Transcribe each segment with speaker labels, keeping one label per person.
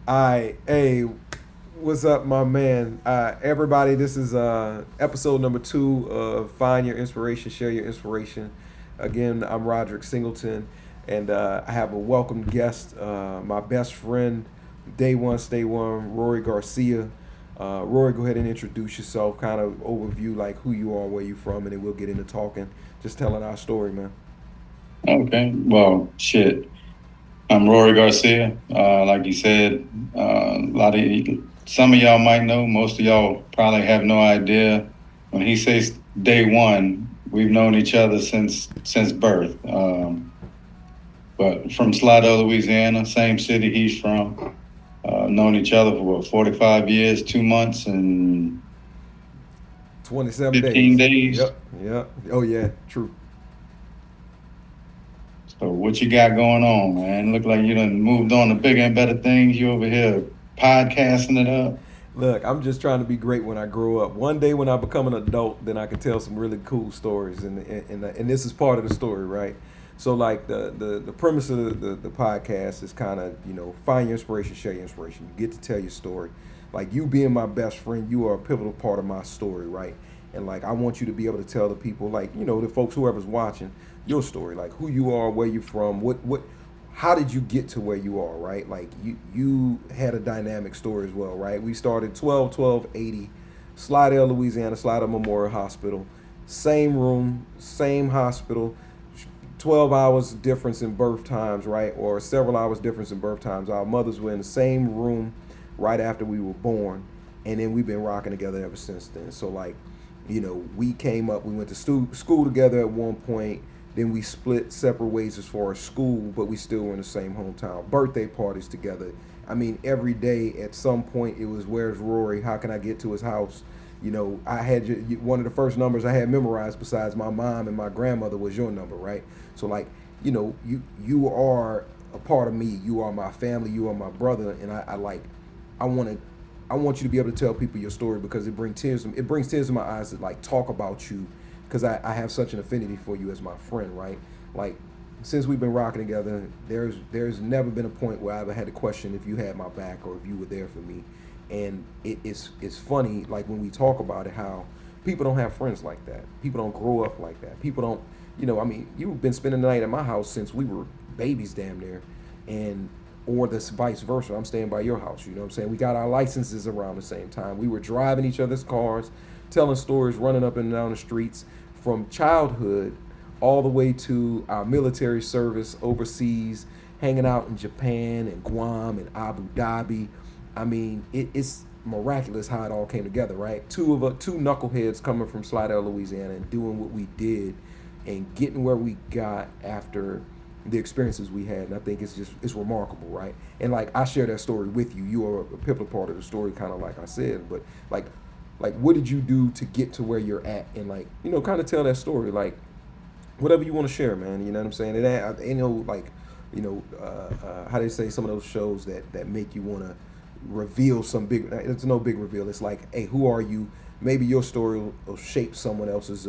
Speaker 1: Hey, what's up, my man? Everybody, this is episode number 2 of Find Your Inspiration, Share Your Inspiration. Again, I'm Roderick Singleton, and I have a welcome guest, my best friend, day one, stay one, Rory Garcia. Rory, go ahead and introduce yourself, kind of overview like who you are, where you from, and then we'll get into talking, just telling our story, man.
Speaker 2: Okay. Well, shit. I'm Rory Garcia. Like you said, a lot of some of y'all might know. Most of y'all probably have no idea. When he says day one, we've known each other since birth. But from Slidell, Louisiana, same city he's from. Known each other for 45 years, 2 months, and
Speaker 1: 27
Speaker 2: 15
Speaker 1: days.
Speaker 2: days.
Speaker 1: Yep, yep. Oh, yeah, true.
Speaker 2: So what you got going on, man? Look like you done moved on to bigger and better things. You over here podcasting it up.
Speaker 1: Look, I'm just trying to be great when I grow up. One day when I become an adult, then I can tell some really cool stories, and this is part of the story, right? So like the premise of the podcast is kind of find your inspiration, share your inspiration. You get to tell your story. Like you being my best friend, you are a pivotal part of my story, right? And like I want you to be able to tell the people, like the folks whoever's watching, your story, like who you are, where you from, what how did you get to where you are, right? Like you had a dynamic story as well, right? We started 12/12/80, Slidell, Louisiana, Slidell Memorial Hospital, same room, same hospital, 12 hours difference in birth times, right? Or several hours difference in birth times. Our mothers were in the same room right after we were born, and then we've been rocking together ever since then. So like, we came up, we went to school together at one point. Then we split separate ways as far as school, but we still were in the same hometown. Birthday parties together. I mean, every day at some point it was, "Where's Rory? How can I get to his house?" I had one of the first numbers I had memorized besides my mom and my grandmother was your number, right? So like, you are a part of me. You are my family. You are my brother, and I like, I want to I want you to be able to tell people your story because it brings tears to my eyes to like talk about you because I have such an affinity for you as my friend, right? Like since we've been rocking together, there's never been a point where I ever had to question if you had my back or if you were there for me. And it's funny like when we talk about it how people don't have friends like that. People don't grow up like that. People don't I mean, you've been spending the night at my house since we were babies damn near. And or this vice versa. I'm staying by your house. You know what I'm saying? We got our licenses around the same time. We were driving each other's cars, telling stories, running up and down the streets from childhood all the way to our military service overseas, hanging out in Japan and Guam and Abu Dhabi. I mean, it's miraculous how it all came together, right? Two knuckleheads coming from Slidell, Louisiana, and doing what we did, and getting where we got after the experiences we had. And I think it's remarkable, right? And like I share that story with you. You are a pivotal part of the story, kind of like I said. But like what did you do to get to where you're at, and like kind of tell that story, like whatever you want to share, man. You know what I'm saying? Like how they say some of those shows that make you want to reveal some big. It's no big reveal. It's like, hey, who are you? Maybe your story will shape someone else's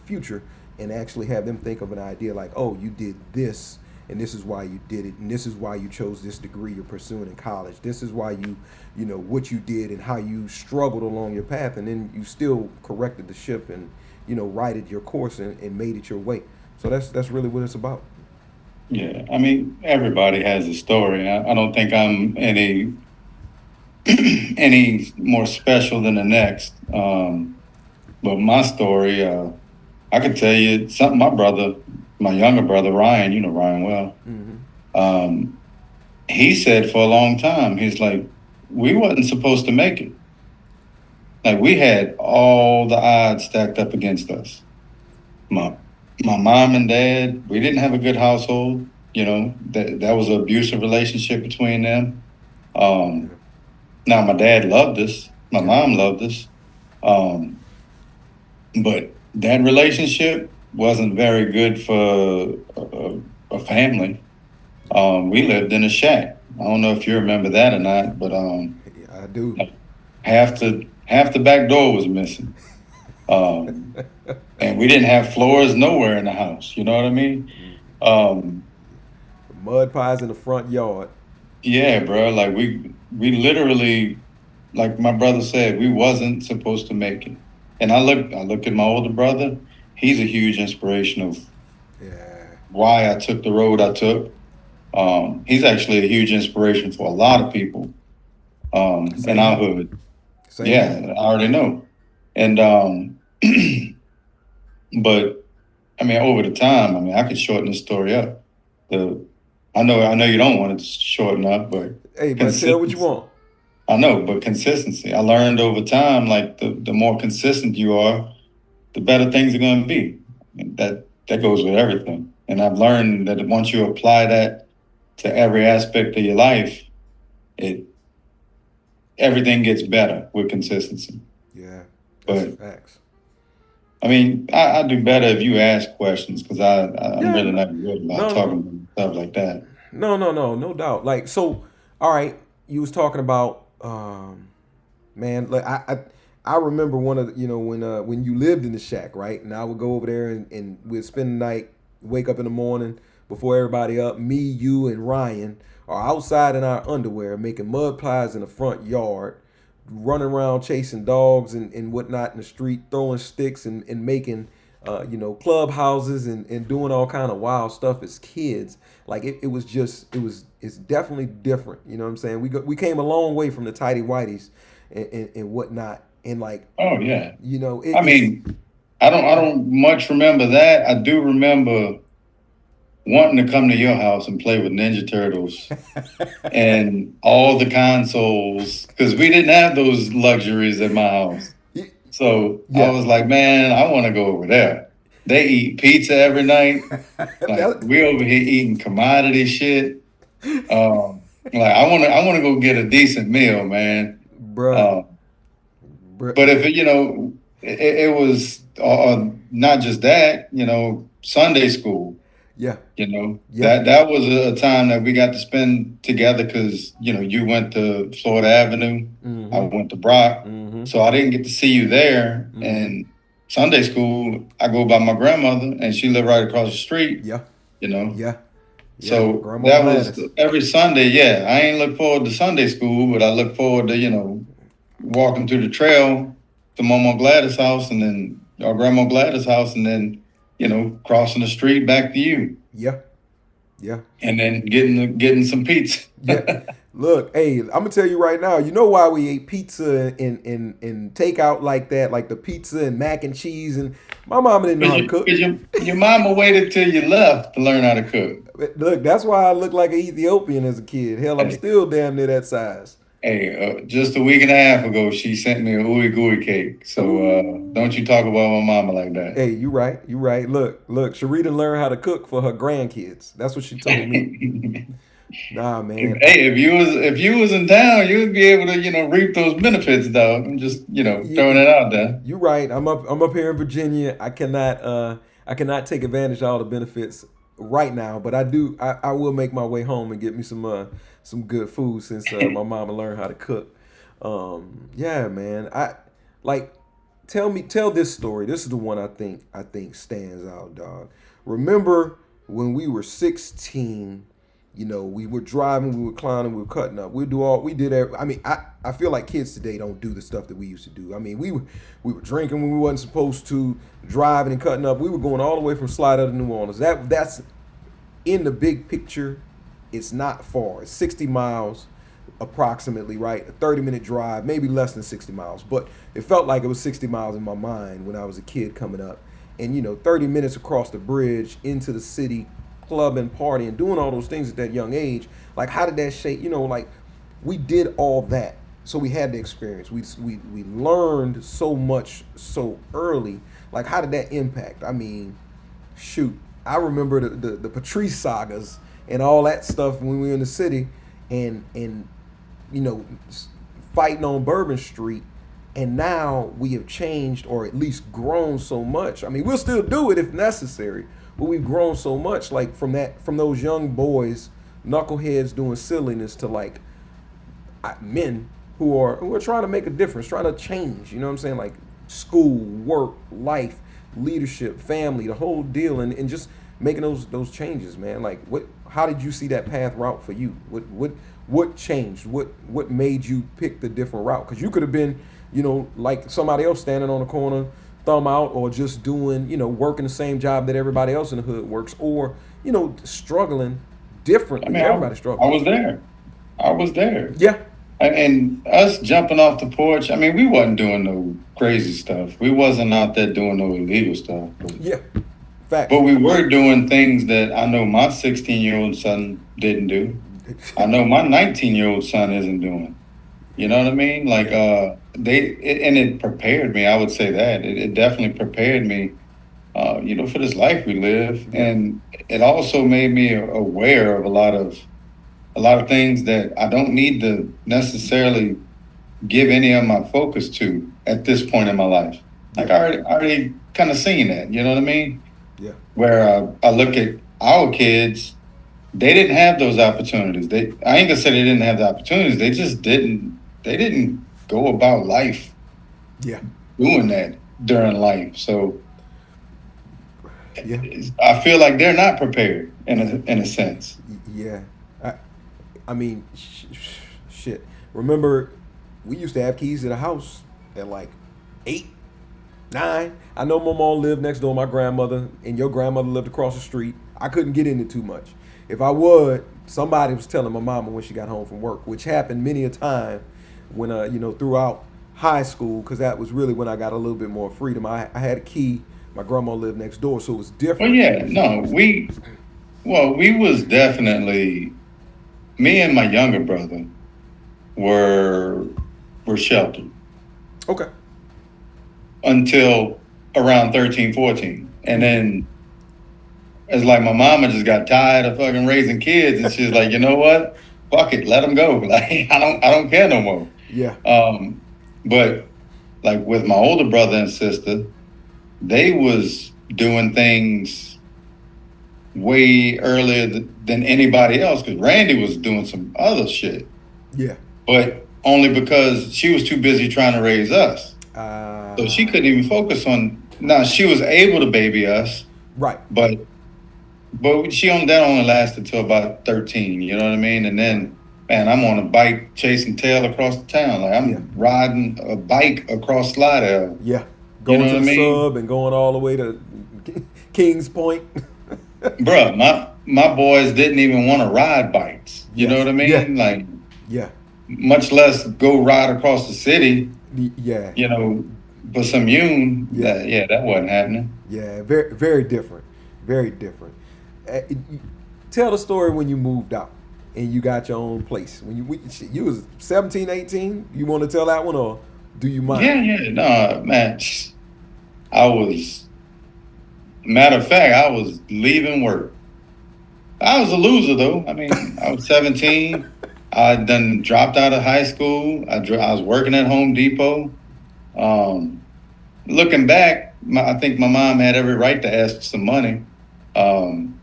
Speaker 1: future, and actually have them think of an idea like, oh, you did this, and this is why you did it, and this is why you chose this degree you're pursuing in college. This is why what you did and how you struggled along your path, and then you still corrected the ship and righted your course and made it your way. So that's really what it's about.
Speaker 2: Yeah, I mean, everybody has a story. I don't think I'm any more special than the next. But my story, I could tell you something. My younger brother Ryan, you know Ryan well.
Speaker 1: Mm-hmm.
Speaker 2: Um, he said for a long time, he's like, we wasn't supposed to make it. Like we had all the odds stacked up against us. My my mom and dad, we didn't have a good household. That was an abusive relationship between them.
Speaker 1: Yeah.
Speaker 2: Um, Now my dad loved us, my
Speaker 1: Yeah.
Speaker 2: mom loved us, um, but that relationship wasn't very good for a family. We lived in a shack. I don't know if you remember that or not, but
Speaker 1: Yeah, I do.
Speaker 2: half the back door was missing, um, and we didn't have floors nowhere in the house. You know what I mean? Um,
Speaker 1: Mud pies in the front yard.
Speaker 2: yeah, bro. Like we literally, like my brother said, we wasn't supposed to make it. And I look at my older brother. He's a huge inspiration of
Speaker 1: Yeah.
Speaker 2: why I took the road I took. He's actually a huge inspiration for a lot of people in
Speaker 1: Same
Speaker 2: our
Speaker 1: here.
Speaker 2: hood.
Speaker 1: Same here.
Speaker 2: Yeah, I already know. And but I mean, over the time, I mean, I could shorten this story up. The I know you don't want it to shorten up, but
Speaker 1: Hey, man, tell what you
Speaker 2: consistency.
Speaker 1: want.
Speaker 2: I know, but consistency. I learned over time, like the more consistent you are, the better things are going to be. And that goes with everything. And I've learned that once you apply that to every aspect of your life, it everything gets better with consistency.
Speaker 1: Yeah, that's
Speaker 2: But
Speaker 1: facts.
Speaker 2: I mean, I do better if you ask questions because I'm
Speaker 1: Yeah,
Speaker 2: really
Speaker 1: no,
Speaker 2: not good about
Speaker 1: no,
Speaker 2: talking
Speaker 1: no,
Speaker 2: about stuff like that.
Speaker 1: no doubt. Like, so, all right, you was talking about, man. Like, I remember one of the, when you lived in the shack, right? And I would go over there and we'd spend the night, wake up in the morning before everybody up. Me, you, and Ryan are outside in our underwear making mud pies in the front yard, running around chasing dogs and whatnot in the street, throwing sticks and making clubhouses and doing all kind of wild stuff as kids. Like it was just it's definitely different. You know what I'm saying? We came a long way from the tidy whities and whatnot. And like,
Speaker 2: Oh yeah. I
Speaker 1: it's
Speaker 2: mean, I don't much remember that. I do remember wanting to come to your house and play with Ninja Turtles and all the consoles because we didn't have those luxuries at my house. So I
Speaker 1: yeah.
Speaker 2: was like, man, I want to go over there. They eat pizza every night. Like
Speaker 1: That,
Speaker 2: we over here eating commodity shit. Like I want to go get a decent meal, man.
Speaker 1: bruh,
Speaker 2: Uh, but
Speaker 1: bruh,
Speaker 2: if it was not just that, Sunday school.
Speaker 1: yeah, yeah,
Speaker 2: That was a time that we got to spend together because you went to Florida Avenue, I
Speaker 1: mm-hmm,
Speaker 2: went to Brock,
Speaker 1: mm-hmm,
Speaker 2: so I didn't get to see you there.
Speaker 1: mm-hmm,
Speaker 2: And Sunday school, I go by my grandmother, and she lived right across the street.
Speaker 1: yeah,
Speaker 2: You know,
Speaker 1: yeah, yeah.
Speaker 2: so
Speaker 1: Grandma
Speaker 2: that was
Speaker 1: Gladys.
Speaker 2: every Sunday. Yeah, I ain't look forward to Sunday school, but I look forward to walking through the trail to Mama Gladys' house, and then our Grandma Gladys' house, and then crossing the street back to you
Speaker 1: Yeah, yeah.
Speaker 2: and then getting some pizza.
Speaker 1: Yeah. Look, hey, I'm gonna tell you right now. You know why we ate pizza and takeout like that, like the pizza and mac and cheese, and my mama didn't know how to cook.
Speaker 2: Cause your mama waited till you left to learn how to cook.
Speaker 1: Look, that's why I look like an Ethiopian as a kid. Hell, I'm
Speaker 2: Hey,
Speaker 1: still damn near that size.
Speaker 2: just a week and a half ago, she sent me a ooey gooey cake. So don't
Speaker 1: Ooh.
Speaker 2: you talk about my mama like that.
Speaker 1: Hey, you right. You right. Look. Sharita learned how to cook for her grandkids. That's what she told me. Nah, man.
Speaker 2: Hey, if you was in town, you'd be able to reap those benefits, though. I'm just throwing it out there.
Speaker 1: You're right. I'm up here in Virginia. I cannot take advantage of all the benefits right now, but I will make my way home and get me some good food since my mama learned how to cook. Yeah, man. I like tell this story. This is the one I think stands out, dog. Remember when we were 16, we were driving, we were climbing, we were cutting up. We did every, I mean, I feel like kids today don't do the stuff that we used to do. I mean, we were drinking when we wasn't supposed to, driving and cutting up. We were going all the way from Slidell to New Orleans. That's in the big picture. It's not far. It's 60 miles approximately, right? A 30-minute drive, maybe less than 60 miles, but it felt like it was 60 miles in my mind when I was a kid coming up. And 30 minutes across the bridge into the city, clubbing, partying, doing all those things at that young age. Like, how did that shape? Like, we did all that, so we had the experience. We learned so much so early. Like, how did that impact? I mean, shoot, I remember the Patrice sagas and all that stuff when we were in the city, and you know, fighting on Bourbon Street. And now we have changed, or at least grown so much. I mean, we'll still do it if necessary, but we've grown so much, like from those young boys, knuckleheads doing silliness, to like men who are trying to make a difference, trying to change. You know what I'm saying? Like school, work, life, leadership, family, the whole deal, and just making those changes, man. Like, what? How did you see that path route for you? What changed? What made you pick the different route? Because you could have been, like somebody else standing on the corner, thumb out, or just doing, working the same job that everybody else in the hood works, or struggling
Speaker 2: I
Speaker 1: differently.
Speaker 2: mean,
Speaker 1: Everybody
Speaker 2: I
Speaker 1: struggles.
Speaker 2: was there. I was there.
Speaker 1: Yeah,
Speaker 2: And us jumping off the porch, I mean, we wasn't doing no crazy stuff. We wasn't out there doing no illegal stuff.
Speaker 1: yeah,
Speaker 2: But
Speaker 1: facts.
Speaker 2: we were doing things that I know my 16-year-old son didn't do. I know my 19-year-old son isn't doing. You know what I mean? Like,
Speaker 1: Yeah,
Speaker 2: and it prepared me. I would say that it definitely prepared me, for this life we live.
Speaker 1: yeah,
Speaker 2: And it also made me aware of a lot of things that I don't need to necessarily give any of my focus to at this point in my life. Like
Speaker 1: yeah,
Speaker 2: I already kind of seen that. You know what I mean?
Speaker 1: yeah,
Speaker 2: Where I look at our kids, they didn't have those opportunities. I ain't gonna say they didn't have the opportunities. They just didn't. They didn't go about life
Speaker 1: yeah,
Speaker 2: doing that during life. So
Speaker 1: yeah,
Speaker 2: I feel like they're not prepared in a sense.
Speaker 1: yeah. I, I mean, shit. Remember, we used to have keys to the house at like 8, 9. I know my mom lived next door to my grandmother, and your grandmother lived across the street. I couldn't get in it too much. If I would, somebody was telling my mama when she got home from work, which happened many a time when, throughout high school, because that was really when I got a little bit more freedom. I had a key. My grandma lived next door, so it was
Speaker 2: Well,
Speaker 1: different.
Speaker 2: yeah, no, we was definitely me and my younger brother were were sheltered
Speaker 1: Okay.
Speaker 2: until around 13, 14. And then it's like my mama just got tired of fucking raising kids, and she's like, you know what? Fuck it, let them go. Like I don't care no more.
Speaker 1: Yeah.
Speaker 2: Um, but like with my older brother and sister, they was doing things way earlier than anybody else because Randy was doing some other shit,
Speaker 1: Yeah.
Speaker 2: but only because she was too busy trying to raise us. So she
Speaker 1: Uh,
Speaker 2: couldn't even focus on. Now she was able to baby us,
Speaker 1: right.
Speaker 2: but that only lasted till about 13. You know what I mean? And
Speaker 1: Right.
Speaker 2: then, man, I'm on a bike chasing tail across the town. Like
Speaker 1: Yeah.
Speaker 2: I'm riding a bike across Slidell.
Speaker 1: Yeah.
Speaker 2: You
Speaker 1: Going
Speaker 2: know
Speaker 1: to
Speaker 2: what I
Speaker 1: the
Speaker 2: mean?
Speaker 1: sub and going all the way to Kings Point.
Speaker 2: Bruh, my boys didn't even want to ride bikes. You know
Speaker 1: Yes.
Speaker 2: what I
Speaker 1: Yeah.
Speaker 2: mean? Like
Speaker 1: Yeah.
Speaker 2: much less go ride across the city,
Speaker 1: Yeah.
Speaker 2: you know, for some Yoon.
Speaker 1: Yeah.
Speaker 2: That wasn't happening.
Speaker 1: Yeah. Very, very different. Very different. Tell the story when you moved out and you got your own place. When you was 17, 18. You want to tell that one, or do you mind?
Speaker 2: Yeah, no, man. I was Matter of fact, I was leaving work. I was a loser though. I mean, I was 17. I done dropped out of high school. I was working at Home Depot. Um, Looking back, I think my mom had every right to ask for some money. Um,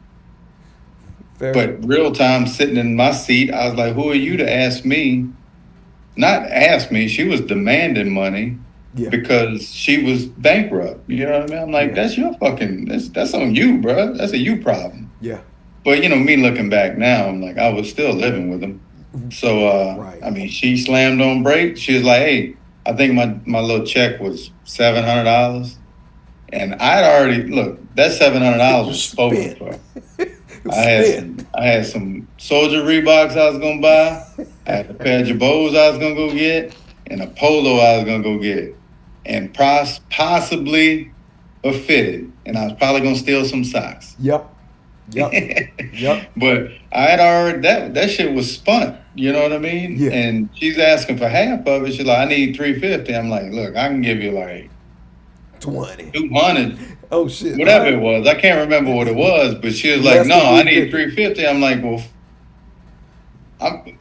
Speaker 1: Fair.
Speaker 2: but real time sitting in my seat, I was like, who are you to ask me? Not ask me. She was demanding money
Speaker 1: Yeah.
Speaker 2: because she was bankrupt. You know what I mean? I'm like,
Speaker 1: Yeah.
Speaker 2: that's on you, bro. That's a you problem.
Speaker 1: Yeah.
Speaker 2: But me looking back now, I'm like, I was still living with him. So
Speaker 1: Right.
Speaker 2: I mean, she slammed on brakes. She was like, "Hey, I think my little check was $700." And I'd already look, that
Speaker 1: It
Speaker 2: $700
Speaker 1: was
Speaker 2: was spoken
Speaker 1: spent.
Speaker 2: for.
Speaker 1: It was spent.
Speaker 2: I had some soldier Reeboks I was gonna buy. I had a pair of Jabos I was gonna go get, and a polo I was gonna go get, and possibly a fitted, and I was probably gonna steal some socks.
Speaker 1: Yep. Yep. Yep.
Speaker 2: But I had already that shit was spun. You know what I mean?
Speaker 1: Yeah.
Speaker 2: And she's asking for half of it. She's like, I need 350. I'm like, look, I can give you like
Speaker 1: 20.
Speaker 2: 200,
Speaker 1: Oh shit. All
Speaker 2: whatever
Speaker 1: right.
Speaker 2: it was. I can't remember what it was, but she was like,
Speaker 1: Less
Speaker 2: no,
Speaker 1: than
Speaker 2: I need
Speaker 1: 350.
Speaker 2: 350. I'm like, well,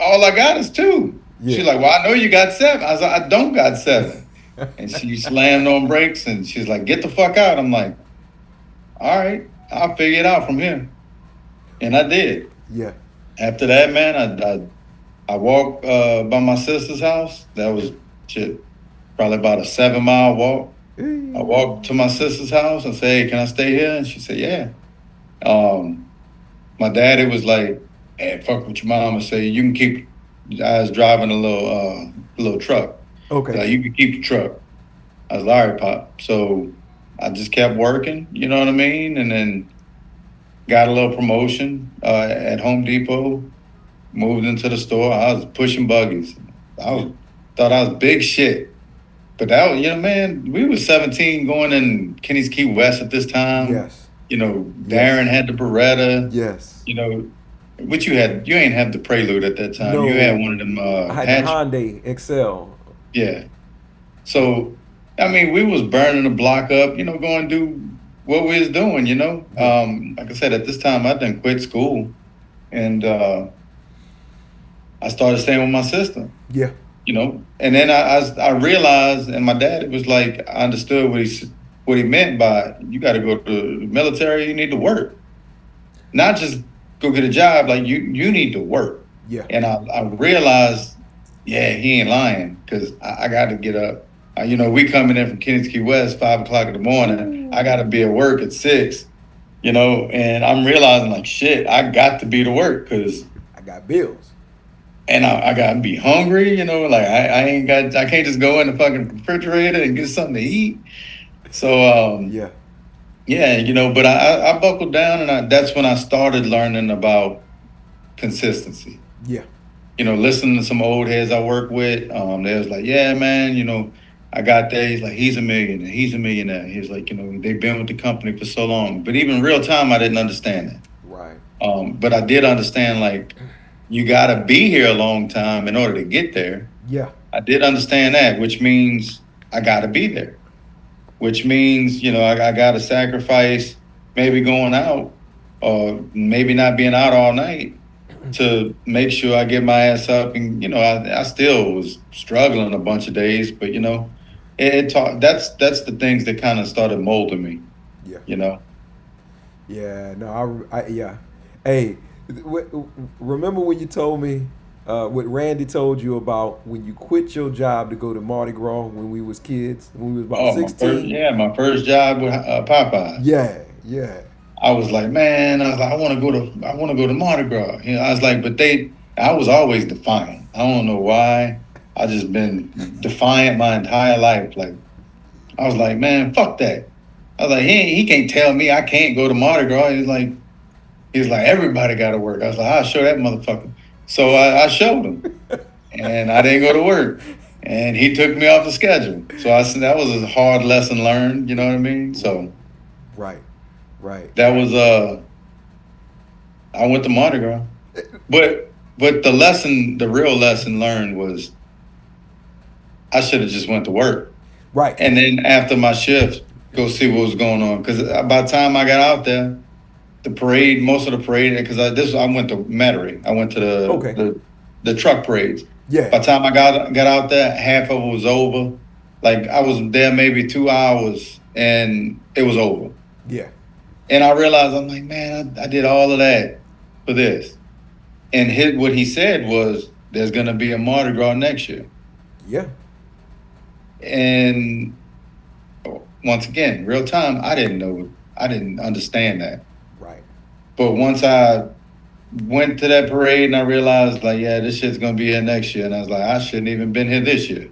Speaker 2: all I got is two.
Speaker 1: Yeah.
Speaker 2: She's like, well, I know you got seven. I was like, I don't got seven. And she slammed on brakes and she's like, get the fuck out. I'm like, all right, I'll figure it out from here. And I did.
Speaker 1: Yeah.
Speaker 2: After that, man, I walked by my sister's house. That was shit, probably about a 7-mile walk. I walked to my sister's house and said, hey, can I stay here? And she said, yeah. My daddy was like, hey, fuck with your mom and say, you can keep I was driving a little truck. He's
Speaker 1: Okay.
Speaker 2: like, you can keep the truck. I was like, all right, pop. So I just kept working, you know what I mean? And then got a little promotion at Home Depot, moved into the store. I was pushing buggies. I
Speaker 1: Yeah.
Speaker 2: was thought I was big shit. But that was, man, we was 17 going in Kenny's Key West at this time.
Speaker 1: Yes. Yes.
Speaker 2: Darren had the Beretta,
Speaker 1: Yes.
Speaker 2: you know, which you ain't have the Prelude at that time. You had one of them
Speaker 1: No. I had the
Speaker 2: hatch.
Speaker 1: Hyundai Excel.
Speaker 2: Yeah. So, I mean, we was burning the block up, going to do what we was doing.
Speaker 1: Yeah.
Speaker 2: Like I said, at this time, I done quit school and I started staying with my sister,
Speaker 1: Yeah.
Speaker 2: and then I realized, and my dad, it was like, I understood what he meant by, you got to go to the military, you need to work, not just go get a job, like you need to work.
Speaker 1: Yeah.
Speaker 2: And I realized, yeah, he ain't lying, because I got to get up. We coming in from Kennedy Key West 5 o'clock in the morning. I got to be at work at 6. And I'm realizing, like, shit, I got to be to work, because
Speaker 1: I got bills.
Speaker 2: and I got to be hungry. Like I can't just go in the fucking refrigerator and get something to eat. So
Speaker 1: Yeah.
Speaker 2: yeah, but I buckled down, and that's when I started learning about consistency.
Speaker 1: Yeah.
Speaker 2: Listening to some old heads I work with, they was like, yeah, man, I got that. He's like, he's a millionaire. He's a millionaire. He's like, they've been with the company for so long. But even real time, I didn't understand that.
Speaker 1: Right.
Speaker 2: But I did understand, like, you got to be here a long time in order to get there.
Speaker 1: Yeah.
Speaker 2: I did understand that, which means I got to be there, which means, I got to sacrifice maybe going out or maybe not being out all night to make sure I get my ass up. And, I still was struggling a bunch of days, but, it taught, that's the things that kind of started molding me,
Speaker 1: Yeah.
Speaker 2: you know?
Speaker 1: Yeah. No. Yeah. Hey, remember when you told me what Randy told you about when you quit your job to go to Mardi Gras when we was kids, when we was about
Speaker 2: Oh,
Speaker 1: 16?
Speaker 2: my first job with Popeyes.
Speaker 1: Yeah. Yeah.
Speaker 2: I was like, man, I want to go to Mardi Gras. I was like, I was always defiant. I don't know why. I just been defiant my entire life. Like, I was like, man, fuck that. I was like, he can't tell me I can't go to Mardi Gras. He's like, everybody got to work. I was like, I'll show that motherfucker. So I showed him, and I didn't go to work, and he took me off the schedule. So I said that was a hard lesson learned. You know what I mean? So
Speaker 1: Right. Right.
Speaker 2: that was I went to Mardi Gras, but the real lesson learned was I should have just went to work,
Speaker 1: Right.
Speaker 2: and then after my shift, go see what was going on. Because by the time I got out there, the parade, most of the parade, because I went to Metairie, I went to
Speaker 1: Okay.
Speaker 2: the truck parades.
Speaker 1: Yeah.
Speaker 2: By the time I got out there, half of it was over. Like, I was there maybe 2 hours, and it was over.
Speaker 1: Yeah.
Speaker 2: And I realized, I'm like, man, I did all of that for this. And what he said was, there's going to be a Mardi Gras next year.
Speaker 1: Yeah.
Speaker 2: And once again, real time, I didn't understand that.
Speaker 1: Right.
Speaker 2: But once I went to that parade and I realized, like, yeah, this shit's going to be here next year. And I was like, I shouldn't even been here this year.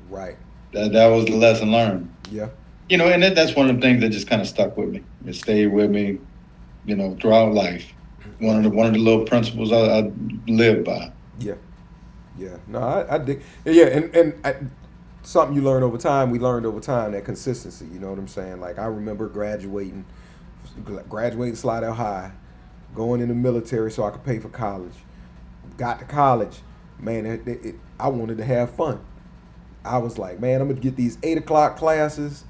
Speaker 1: Right.
Speaker 2: That was the lesson learned.
Speaker 1: Yeah.
Speaker 2: And that's one of the things that just kind of stuck with me. It stayed with me, throughout life. One of the little principles I live by.
Speaker 1: Yeah. Yeah. No, I dig. Yeah. And something you learn over time. We learned over time that consistency. You know what I'm saying? Like I remember graduating Slidell High, going in the military so I could pay for college. Got to college, man. I wanted to have fun. I was like, man, I'm gonna get these 8 o'clock classes.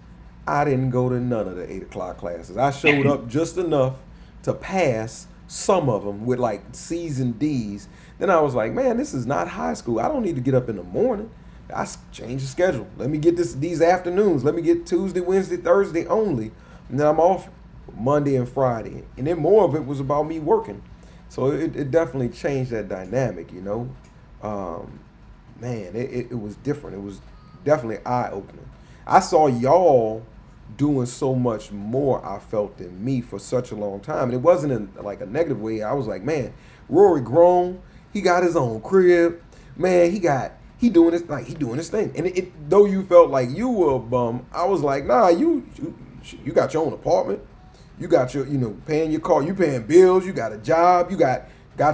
Speaker 1: I didn't go to none of the 8 o'clock classes. I showed up just enough to pass some of them with like C's and D's. Then I was like, man, this is not high school. I don't need to get up in the morning. I changed the schedule. Let me get these afternoons. Let me get Tuesday, Wednesday, Thursday only. And then I'm off Monday and Friday. And then more of it was about me working. So it definitely changed that dynamic, Man, it was different. It was definitely eye-opening. I saw y'all doing so much more, I felt, than me for such a long time. And it wasn't in like a negative way. I was like, man, Rory grown. He got his own crib. man, he doing his thing. And though you felt like you were a bum, I was like, nah, you got your own apartment, you got your paying your car, you paying bills, you got a job, you got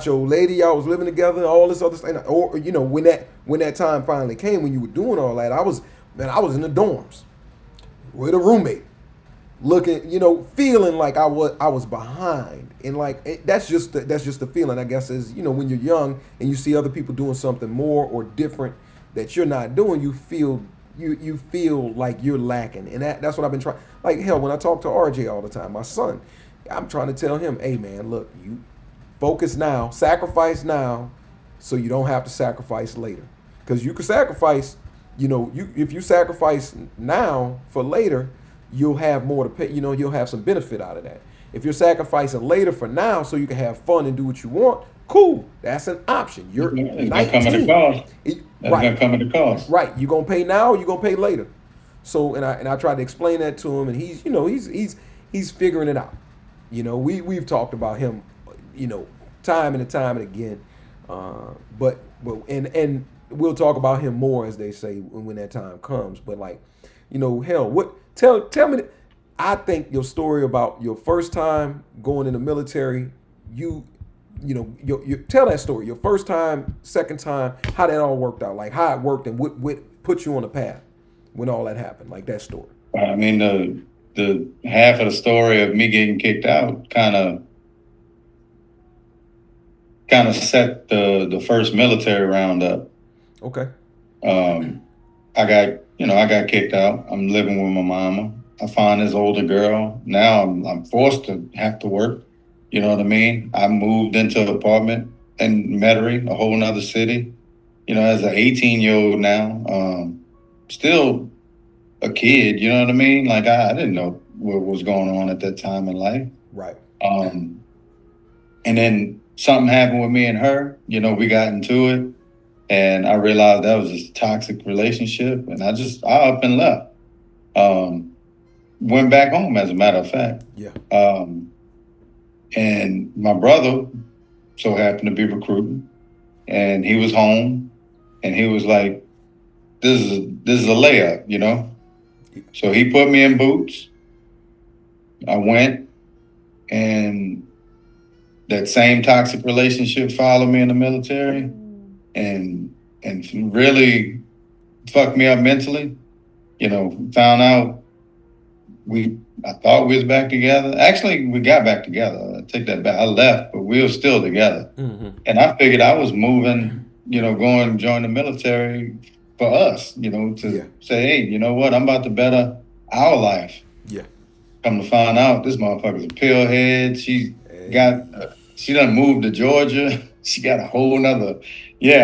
Speaker 1: your old lady, y'all was living together, all this other stuff. Or when that time finally came when you were doing all that, I was in the dorms with a roommate, looking, feeling like I was behind, and like that's just the feeling, I guess, is when you're young and you see other people doing something more or different that you're not doing, you feel like you're lacking, and that's what I've been trying. Like hell, when I talk to RJ all the time, my son, I'm trying to tell him, hey man, look, you focus now, sacrifice now, so you don't have to sacrifice later, because you can sacrifice, if you sacrifice now for later, you'll have more to pay. You'll have some benefit out of that. If you're sacrificing later for now so you can have fun and do what you want, cool. That's an option. You're
Speaker 2: It's
Speaker 1: 19.
Speaker 2: gonna come at a cost. That's
Speaker 1: Right.
Speaker 2: gonna come at a cost.
Speaker 1: Right. You're gonna pay now or you're gonna pay later. So and I tried to explain that to him, and he's figuring it out. We've talked about him, time and time and again. But and we'll talk about him more, as they say, when that time comes. But like, hell, what tell me. I think your story about your first time going in the military, you tell that story. Your first time, second time, how that all worked out, like how it worked, and what put you on the path when all that happened, like that story.
Speaker 2: I mean, the half of the story of me getting kicked out kind of set the first military round up.
Speaker 1: Okay.
Speaker 2: I got kicked out. I'm living with my mama. I find this older girl. Now I'm forced to have to work. You know what I mean? I moved into an apartment in Metairie, a whole nother city. As an 18-year-old now, still a kid. You know what I mean? Like I didn't know what was going on at that time in life.
Speaker 1: Right.
Speaker 2: And then something happened with me and her. We got into it, and I realized that was just a toxic relationship, and I up and left. Went back home, as a matter of fact.
Speaker 1: Yeah.
Speaker 2: And my brother so happened to be recruiting, and he was home, and he was like, "This is a layup," So he put me in boots. I went, and that same toxic relationship followed me in the military, and really fucked me up mentally. Found out I thought we was back together. Actually, we got back together. I take that back. I left, but we were still together.
Speaker 1: Mm-hmm.
Speaker 2: And I figured I was moving, going to join the military for us, to say, hey, you know what? I'm about to better our life.
Speaker 1: Yeah.
Speaker 2: Come to find out, this motherfucker's a pillhead. She done moved to Georgia. She got a whole nother,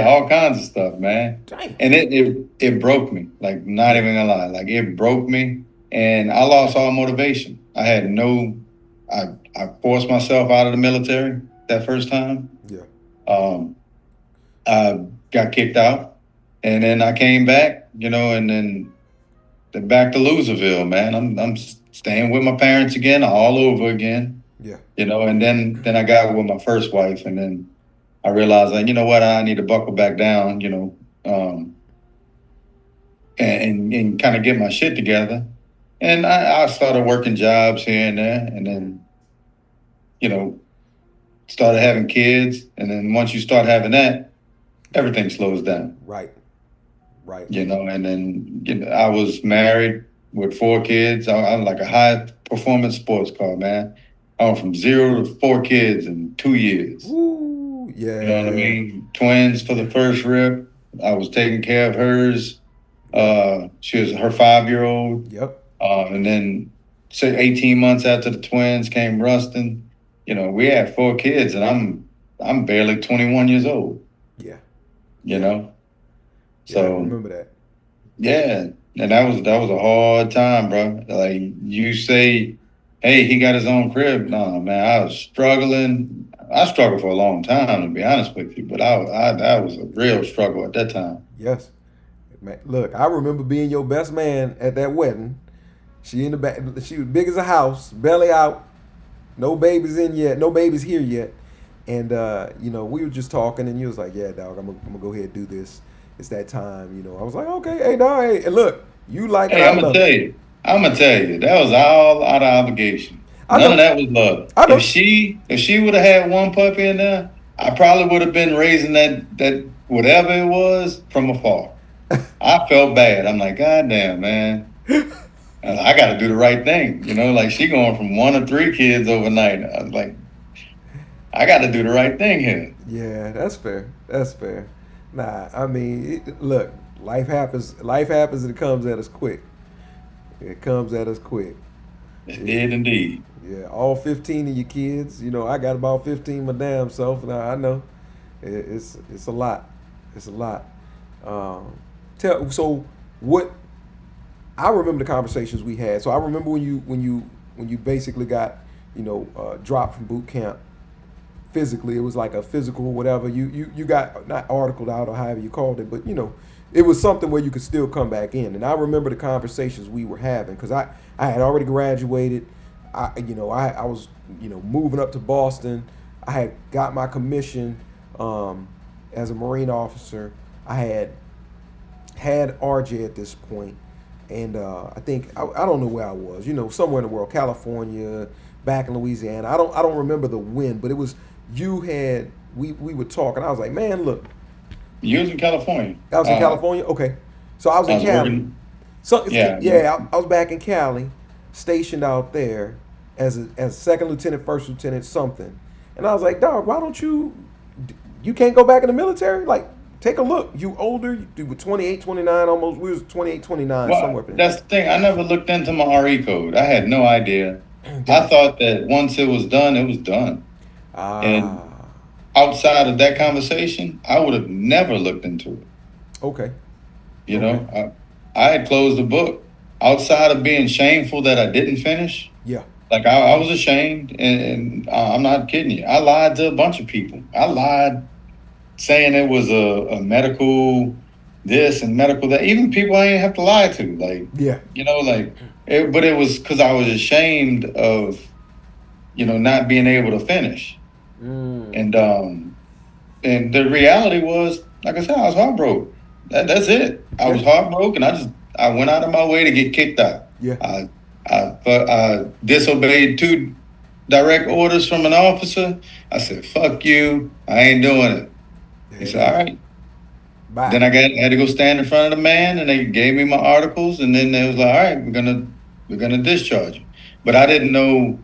Speaker 2: all kinds of stuff, man.
Speaker 1: Dang.
Speaker 2: And it broke me. Like, not even gonna lie. Like, it broke me. And I lost all motivation. I had I forced myself out of the military that first time.
Speaker 1: Yeah.
Speaker 2: I got kicked out, and then I came back, and then back to Loserville, man. I'm staying with my parents again, all over again.
Speaker 1: Yeah.
Speaker 2: And then I got with my first wife, and then I realized, like, you know what, I need to buckle back down, and kind of get my shit together. And I started working jobs here and there, and then, started having kids. And then once you start having that, everything slows down.
Speaker 1: Right.
Speaker 2: And then, I was married with 4 kids. I'm like a high performance sports car, man. I went from 0 to 4 kids in 2 years.
Speaker 1: Ooh, yeah.
Speaker 2: You know what I mean? Twins for the first rip. I was taking care of hers. She was her 5-year-old.
Speaker 1: Yep.
Speaker 2: And then, say 18 months after the twins came Rustin, we had 4 kids, and I'm barely 21 years old.
Speaker 1: Yeah.
Speaker 2: So
Speaker 1: I remember that.
Speaker 2: Yeah, and that was a hard time, bro. Like, you say, hey, he got his own crib. No, man, I was struggling. I struggled for a long time, to be honest with you, but that was a real struggle at that time.
Speaker 1: Yes. Man, look, I remember being your best man at that wedding. She in the back. She was big as a house, belly out, no babies in yet, no babies here yet. And we were just talking, and you was like, "Yeah, dog, I'm gonna go ahead and do this. It's that time." I was like, "Okay, hey, dog, hey, and look, you like it,
Speaker 2: Hey,
Speaker 1: I
Speaker 2: I'm gonna
Speaker 1: love it."
Speaker 2: tell you. I'm gonna tell you. That was all out of obligation.
Speaker 1: I
Speaker 2: None of
Speaker 1: know,
Speaker 2: that was love.
Speaker 1: I
Speaker 2: If
Speaker 1: know.
Speaker 2: she would have had one puppy in there, I probably would have been raising that whatever it was from afar. I felt bad. I'm like, God damn, man. I got to do the right thing. Like she going from 1 to 3 kids overnight. I was like, I got to do the right thing here.
Speaker 1: Yeah, that's fair. That's fair. Nah, I mean, look, life happens. Life happens, and it comes at us quick. It comes at us quick.
Speaker 2: It
Speaker 1: Yeah,
Speaker 2: did indeed.
Speaker 1: yeah. All 15 of your kids. I got about 15 my damn self. Now I know it's a lot. It's a lot. So what? I remember the conversations we had. So I remember when you basically got dropped from boot camp physically. It was like a physical whatever. You got not articled out or however you called it, but it was something where you could still come back in. And I remember the conversations we were having because I had already graduated. I was moving up to Boston. I had got my commission as a Marine officer. I had RJ at this point, and I think I don't know where I was. Somewhere in the world, California, back in Louisiana. I don't remember the when, but it was you had we were talking. I was like, man, look,
Speaker 2: You was in California.
Speaker 1: I was in California. Okay, so I was
Speaker 2: I
Speaker 1: in
Speaker 2: was
Speaker 1: Cali.
Speaker 2: working.
Speaker 1: So
Speaker 2: Yeah.
Speaker 1: yeah, I was back in Cali, stationed out there as second lieutenant, first lieutenant, something. And I was like, dog, why don't you can't go back in the military? Like, take a look. You older, you were 28, 29 almost. We was 28, 29 somewhere
Speaker 2: Well,
Speaker 1: up there.
Speaker 2: that's the thing. I never looked into my RE code. I had no idea. I
Speaker 1: Damn.
Speaker 2: thought that once it was done, it was done. And
Speaker 1: Ah,
Speaker 2: outside of that conversation, I would have never looked into it.
Speaker 1: okay,
Speaker 2: You
Speaker 1: okay,
Speaker 2: know, I had closed the book. Outside of being shameful that I didn't finish,
Speaker 1: yeah,
Speaker 2: like I was ashamed, and I'm not kidding you. I lied to a bunch of people. I lied saying it was a medical this and medical that. Even people I ain't have to lie to. Like,
Speaker 1: yeah,
Speaker 2: but it was because I was ashamed of, not being able to finish.
Speaker 1: mm,
Speaker 2: And the reality was, like I said, I was heartbroken. That's it. I
Speaker 1: yeah,
Speaker 2: was heartbroken. I went out of my way to get kicked out.
Speaker 1: yeah,
Speaker 2: I disobeyed 2 direct orders from an officer. I said, "Fuck you! I ain't doing it." He said, "All
Speaker 1: yeah.
Speaker 2: right." Then
Speaker 1: Bye.
Speaker 2: I had to go stand in front of the man, and they gave me my articles, and then they was like, "All right, we're gonna discharge you." But I didn't know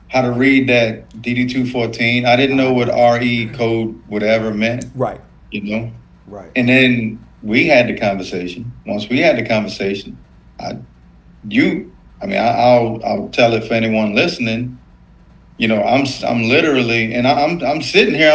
Speaker 2: how to read that DD 214. I didn't know
Speaker 1: I
Speaker 2: what
Speaker 1: got you.
Speaker 2: RE code whatever meant.
Speaker 1: Right,
Speaker 2: You know.
Speaker 1: right.
Speaker 2: And then we had the conversation. Once we had the conversation, I you I mean I'll tell it for anyone listening. I'm literally, and I'm sitting here.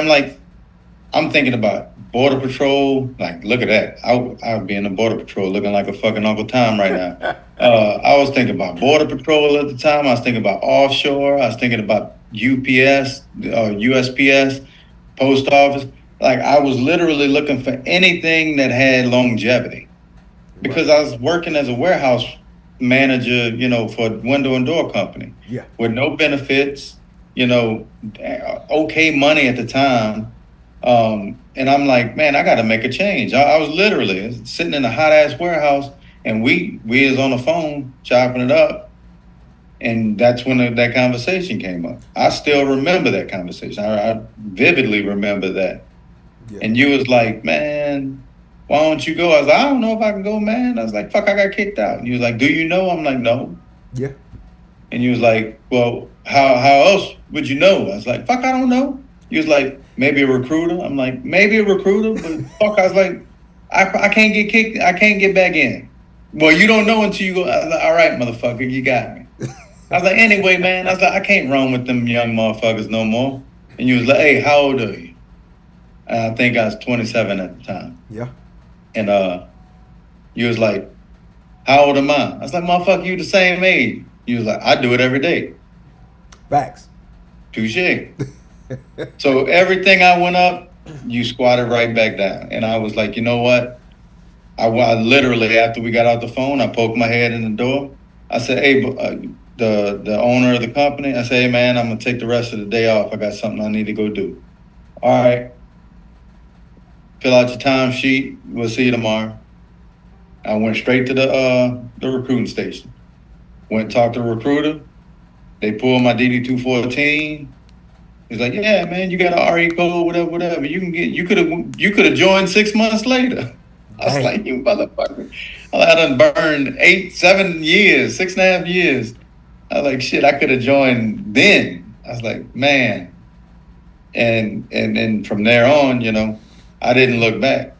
Speaker 2: I'm thinking about border patrol. Like, look at that. I would be in the border patrol looking like a fucking Uncle Tom right now. I was thinking about border patrol at the time. I was thinking about offshore. I was thinking about UPS, USPS, post office. Like, I was literally looking for anything that had longevity
Speaker 1: Right.
Speaker 2: because I was working as a warehouse manager, for a window and door company
Speaker 1: Yeah.
Speaker 2: with no benefits, you know, okay money at the time. And I'm like, man, I got to make a change. I was literally sitting in a hot ass warehouse, and we is on the phone chopping it up, and that's when that conversation came up. I still remember that conversation. I vividly remember that.
Speaker 1: Yeah.
Speaker 2: And you was like, man, why don't you go? I was like, I don't know if I can go, man. I was like, fuck, I got kicked out. And you was like, do you know? I'm like, no.
Speaker 1: Yeah.
Speaker 2: And you was like, well, how else would you know? I was like, fuck, I don't know. You was like, maybe a recruiter. I'm like, maybe a recruiter, but fuck, I was like, I can't get kicked. I can't get back in. Well, you don't know until you go. I was like, all right, motherfucker, you got me. I was like, anyway, man, I was like, I can't run with them young motherfuckers no more. And you was like, hey, how old are you? And I think I was 27 at the time.
Speaker 1: Yeah.
Speaker 2: And you was like, how old am I? I was like, motherfucker, you the same age. You was like, I do it every day.
Speaker 1: Facts.
Speaker 2: Touche. So everything I went up, you squatted right back down. And I was like, you know what? I literally, after we got out the phone, I poked my head in the door. I said, hey, the owner of the company. I say, hey man, I'm gonna take the rest of the day off. I got something I need to go do. All right, fill out your time sheet. We'll see you tomorrow. I went straight to the recruiting station. Went and talked to the recruiter. They pulled my DD-214. He's like, yeah, man, you got an RE code, whatever, whatever. You could have joined 6 months later. I was
Speaker 1: Dang.
Speaker 2: like, you motherfucker. I done burned 7 years, 6.5 years. I was like, shit, I could have joined then. I was like, man. And then from there on, I didn't look back.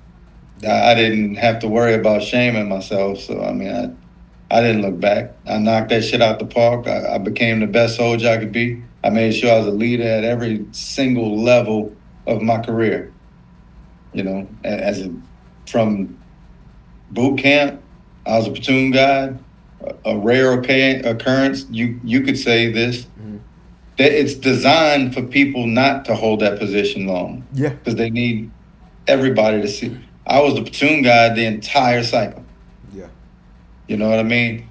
Speaker 2: I didn't have to worry about shaming myself. So I mean, I didn't look back. I knocked that shit out the park. I became the best soldier I could be. I made sure I was a leader at every single level of my career. From boot camp, I was a platoon guide. A rare occurrence, you could say this, that it's designed for people not to hold that position long.
Speaker 1: Yeah.
Speaker 2: Because they need everybody to see. I was the platoon guide the entire cycle.
Speaker 1: Yeah.
Speaker 2: You know what I mean?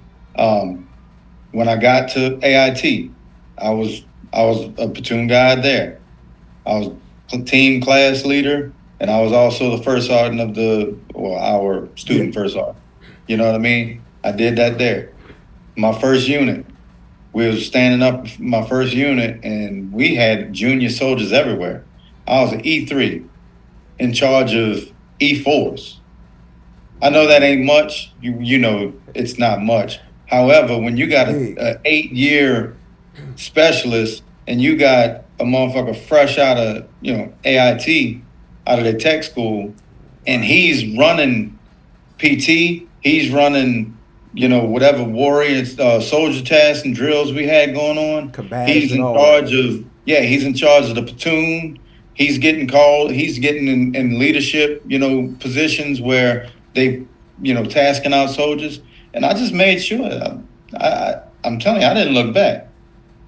Speaker 2: When I got to AIT, I was a platoon guide there. I was team class leader, and I was also the first sergeant of our student first sergeant. You know what I mean? I did that there. My first unit, we was standing up my first unit, and we had junior soldiers everywhere. I was an E3 in charge of E4s. I know that ain't much. You know it's not much. However, when you got
Speaker 1: Big.
Speaker 2: a 8-year specialist and you got a motherfucker fresh out of AIT, out of the tech school, and he's running PT, he's running whatever warrior soldier tasks and drills we had going on.
Speaker 1: Combatives
Speaker 2: He's
Speaker 1: and
Speaker 2: in
Speaker 1: all
Speaker 2: charge
Speaker 1: that.
Speaker 2: of he's in charge of the platoon. He's getting called. He's getting in leadership, positions where they, tasking out soldiers. And I just made sure. I'm telling you, I didn't look back.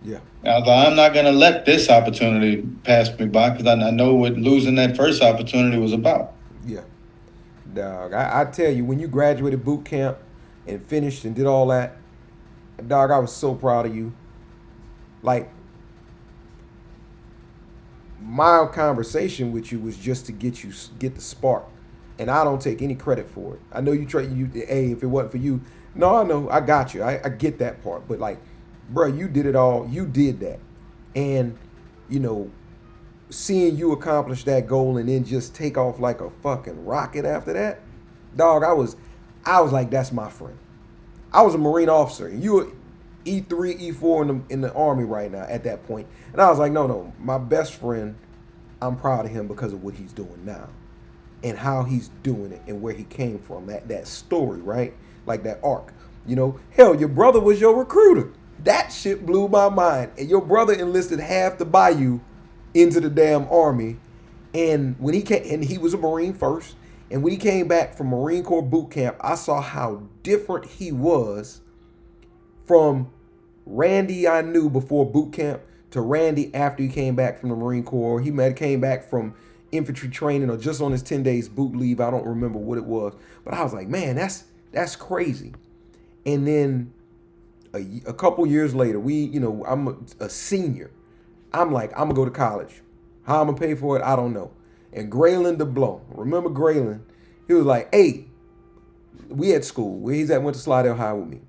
Speaker 1: Yeah.
Speaker 2: I was like, I'm not going to let this opportunity pass me by because I know what losing that first opportunity was about.
Speaker 1: Yeah. Dog, I tell you, when you graduated boot camp and finished and did all that, dog, I was so proud of you. Like, my conversation with you was just to get the spark, and I don't take any credit for it. I know hey, if it wasn't for you, no, I know, I got you. I get that part, but like, bro, you did it all. You did that, and seeing you accomplish that goal and then just take off like a fucking rocket after that, dog, I was like, that's my friend. I was a Marine officer, and you were E3, E4 in the Army right now at that point. And I was like, no, my best friend, I'm proud of him because of what he's doing now and how he's doing it and where he came from. That story, right? Like that arc. Hell, your brother was your recruiter. That shit blew my mind. And your brother enlisted half the bayou into the damn Army. And when he came, and he was a Marine first, and when he came back from Marine Corps boot camp, I saw how different he was from Randy I knew before boot camp to Randy after he came back from the Marine Corps. He came back from infantry training or just on his 10 days boot leave. I don't remember what it was. But I was like, man, that's crazy. And then a couple years later, I'm a senior. I'm like, I'm going to go to college. How I'm going to pay for it, I don't know. And Graylin DeBlow, remember Graylin? He was like, hey, we at school. Where he's at, went to Slidell High with me.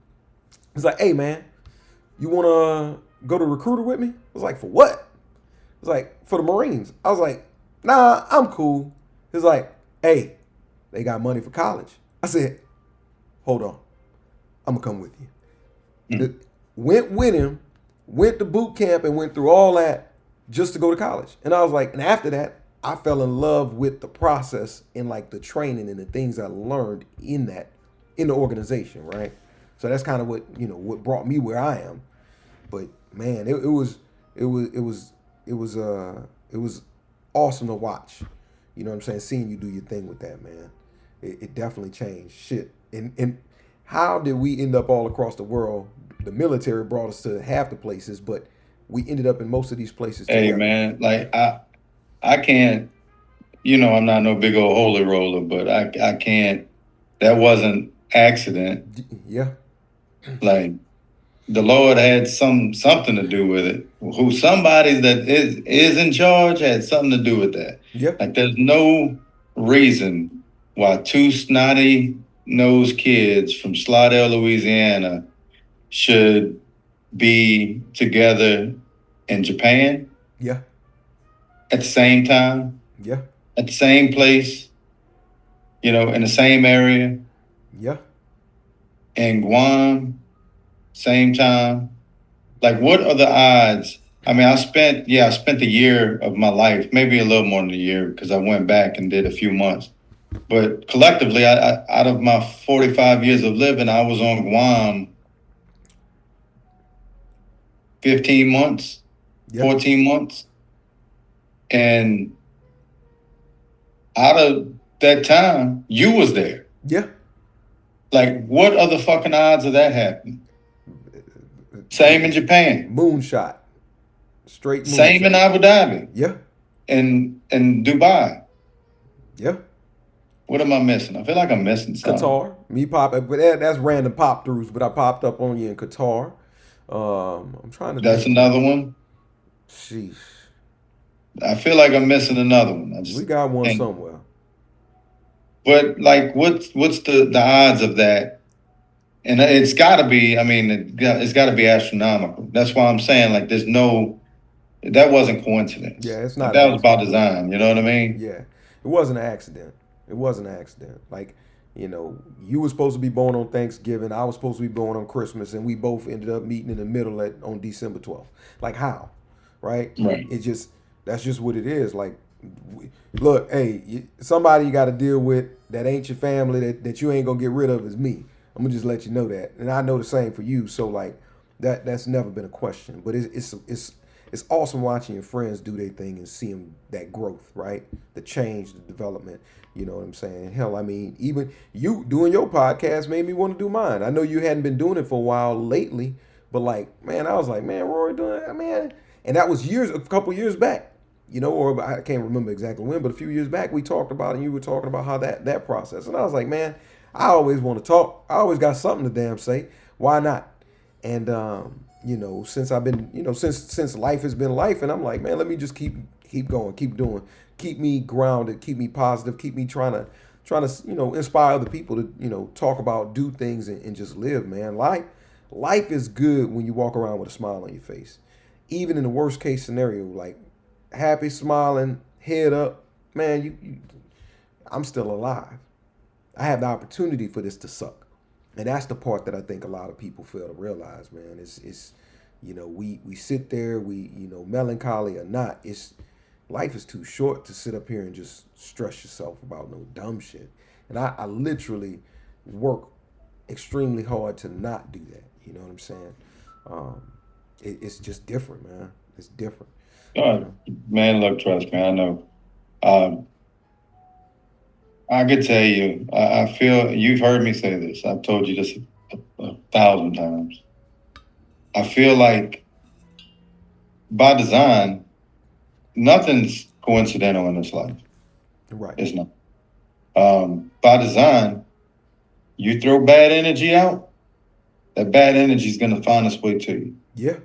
Speaker 1: He's like, hey, man, you want to go to recruiter with me? I was like, for what? He was like, for the Marines. I was like, nah, I'm cool. He's like, hey, they got money for college. I said, hold on. I'm going to come with you. Went with him, went to boot camp and went through all that just to go to college. And I was like, and after that, I fell in love with the process and like the training and the things I learned in the organization, right? So that's kind of what brought me where I am. But man, it was awesome to watch. You know what I'm saying? Seeing you do your thing with that, man. It definitely changed shit. And how did we end up all across the world? The military brought us to half the places, but we ended up in most of these places together.
Speaker 2: Hey man, like I can't, I'm not no big old holy roller, but I can't. That wasn't accident.
Speaker 1: Yeah.
Speaker 2: Like the Lord had something to do with it. Who somebody that is in charge had something to do with that.
Speaker 1: Yeah.
Speaker 2: Like there's no reason why two snotty nosed kids from Slidell, Louisiana should be together in Japan
Speaker 1: Yeah.
Speaker 2: at the same time,
Speaker 1: Yeah.
Speaker 2: at the same place, in the same area,
Speaker 1: Yeah.
Speaker 2: in Guam, same time. Like, what are the odds? I mean, I spent a year of my life, maybe a little more than a year, because I went back and did a few months. But collectively, out of my 45 years of living, I was on Guam 15 months,
Speaker 1: Yeah.
Speaker 2: 14 months. And out of that time, you was there.
Speaker 1: Yeah.
Speaker 2: Like, what are the fucking odds of that happening? Same in Japan.
Speaker 1: Moonshot. Straight
Speaker 2: Same in
Speaker 1: moonshot.
Speaker 2: Abu Dhabi.
Speaker 1: Yeah.
Speaker 2: And Dubai.
Speaker 1: Yeah.
Speaker 2: What am I missing? I feel like I'm missing something.
Speaker 1: Qatar. Me pop, but that's random pop throughs. But I popped up on you in Qatar. I'm trying to
Speaker 2: That's
Speaker 1: think, man.
Speaker 2: another one.
Speaker 1: Sheesh.
Speaker 2: I feel like I'm missing another one. I
Speaker 1: We
Speaker 2: just
Speaker 1: got one
Speaker 2: can't.
Speaker 1: somewhere.
Speaker 2: But like, what's the odds of that? And it's got to be. I mean, it's got to be astronomical. That's why I'm saying like, there's no. That wasn't coincidence.
Speaker 1: Yeah, it's
Speaker 2: Like
Speaker 1: not an
Speaker 2: that was by
Speaker 1: accident.
Speaker 2: design. You know what I mean?
Speaker 1: Yeah, it wasn't an accident. It wasn't an accident. Like, you were supposed to be born on Thanksgiving. I was supposed to be born on Christmas, and we both ended up meeting in the middle on December 12th. Like how, right?
Speaker 2: Right.
Speaker 1: It just that's just what it is. Like, look, hey, somebody you got to deal with that ain't your family that you ain't gonna get rid of is me. I'm gonna just let you know that, and I know the same for you. So like that's never been a question. But it's awesome watching your friends do their thing and seeing that growth, right? The change, the development. You know what I'm saying? Hell, I mean, even you doing your podcast made me want to do mine. I know you hadn't been doing it for a while lately, but like, man, I was like, man, Rory doing it, man, and that was a couple years back. Or I can't remember exactly when, but a few years back we talked about it, and you were talking about how that process, and I was like, man, I always want to talk. I always got something to damn say. Why not? And since I've been, since life has been life, and I'm like, man, let me just keep going, keep doing, keep me grounded, keep me positive, keep me trying to inspire other people to talk about, do things, and just live, man. Life is good when you walk around with a smile on your face, even in the worst case scenario, like happy, smiling, head up, man. I'm still alive. I have the opportunity for this to suck. And that's the part that I think a lot of people fail to realize, man. It's we sit there, melancholy or not, life is too short to sit up here and just stress yourself about no dumb shit. And I literally work extremely hard to not do that. You know what I'm saying? It's just different, man. It's different.
Speaker 2: Man, look, trust me, I know. Um, I could tell you, I feel you've heard me say this. I've told you this a thousand times. I feel like by design, nothing's coincidental in this life.
Speaker 1: Right.
Speaker 2: It's not. By design, you throw bad energy out, that bad energy is going to find its way to you.
Speaker 1: Yeah.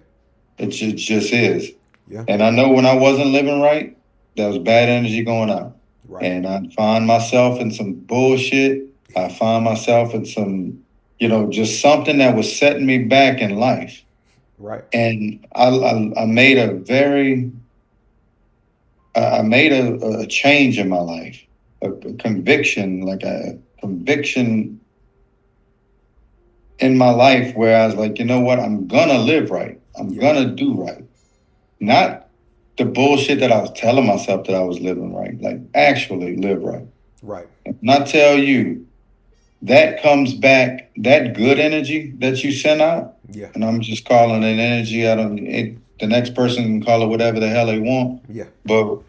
Speaker 2: It just is.
Speaker 1: Yeah.
Speaker 2: And I know when I wasn't living right, there was bad energy going out.
Speaker 1: Right.
Speaker 2: And I find myself in some bullshit. I find myself in some, just something that was setting me back in life.
Speaker 1: Right.
Speaker 2: And I made a change in my life, a conviction, like a conviction in my life where I was like, you know what? I'm gonna live right. I'm gonna do right. Not the bullshit that I was telling myself that I was living right. Like actually live right.
Speaker 1: Right.
Speaker 2: And I tell you, that comes back, that good energy that you send out.
Speaker 1: Yeah.
Speaker 2: And I'm just calling it energy. The next person can call it whatever the hell they want.
Speaker 1: Yeah.
Speaker 2: But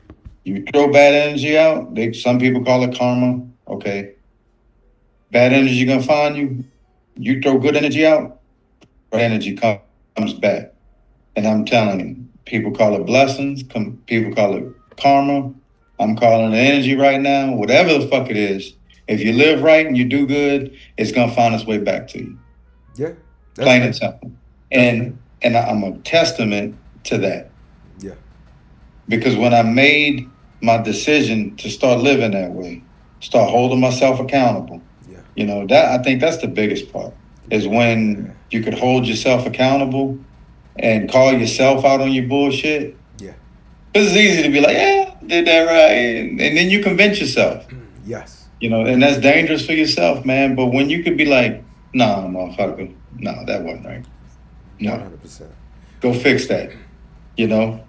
Speaker 2: you throw bad energy out, some people call it karma. Okay. Bad energy gonna find you. You throw good energy out, bad energy comes back. And I'm telling you, people call it blessings, people call it karma. I'm calling it energy right now. Whatever the fuck it is, if you live right and you do good, it's gonna find its way back to you.
Speaker 1: Yeah.
Speaker 2: Plain and simple. And I'm a testament to that.
Speaker 1: Yeah.
Speaker 2: Because when I made my decision to start living that way, start holding myself accountable,
Speaker 1: Yeah.
Speaker 2: that I think that's the biggest part is
Speaker 1: Yeah.
Speaker 2: when you could hold yourself accountable and call yourself out on your bullshit.
Speaker 1: Yeah.
Speaker 2: Because it's easy to be like, yeah, I did that right. And then you convince yourself,
Speaker 1: Yes.
Speaker 2: and that's dangerous for yourself, man. But when you could be like, nah, motherfucker, no, that wasn't right. No,
Speaker 1: 100%.
Speaker 2: go fix that. You know,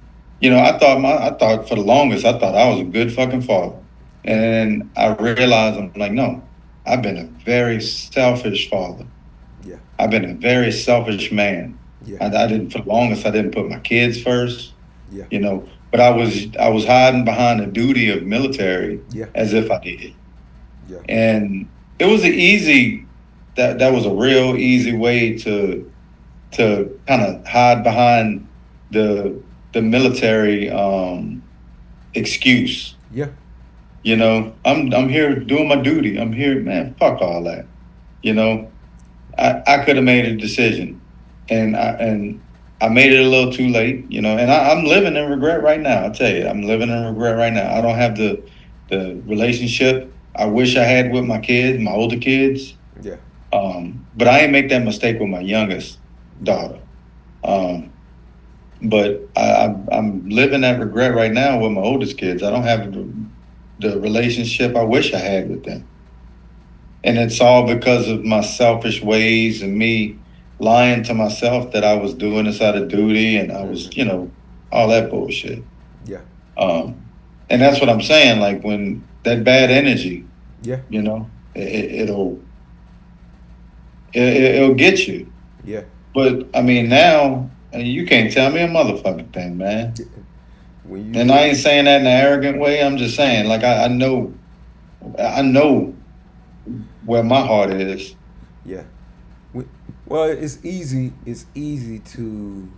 Speaker 2: I thought for the longest, I thought I was a good fucking father. And I realized I'm like, no, I've been a very selfish father.
Speaker 1: Yeah.
Speaker 2: I've been a very selfish man.
Speaker 1: Yeah.
Speaker 2: I didn't, for the longest, I didn't put my kids first,
Speaker 1: Yeah.
Speaker 2: but I was hiding behind the duty of military
Speaker 1: Yeah.
Speaker 2: as if I did.
Speaker 1: Yeah.
Speaker 2: And it was that was a real easy way to kind of hide behind the military excuse.
Speaker 1: Yeah.
Speaker 2: I'm here doing my duty. I'm here, man. Fuck all that. You know, I could have made a decision, and I made it a little too late. And I'm living in regret right now. I tell you, I'm living in regret right now. I don't have the relationship I wish I had with my kids, my older kids.
Speaker 1: Yeah.
Speaker 2: But I ain't make that mistake with my youngest daughter. Um, but I'm living that regret right now with my oldest kids. I don't have the relationship I wish I had with them. And it's all because of my selfish ways and me lying to myself that I was doing this out of duty and I was, all that bullshit.
Speaker 1: Yeah.
Speaker 2: And that's what I'm saying. Like when that bad energy,
Speaker 1: Yeah.
Speaker 2: it'll get you.
Speaker 1: Yeah.
Speaker 2: But I mean, now you can't tell me a motherfucking thing, man.
Speaker 1: When you
Speaker 2: And I ain't saying that in an arrogant way. I'm just saying, like I know where my heart is.
Speaker 1: Yeah. Well, it's easy. It's easy to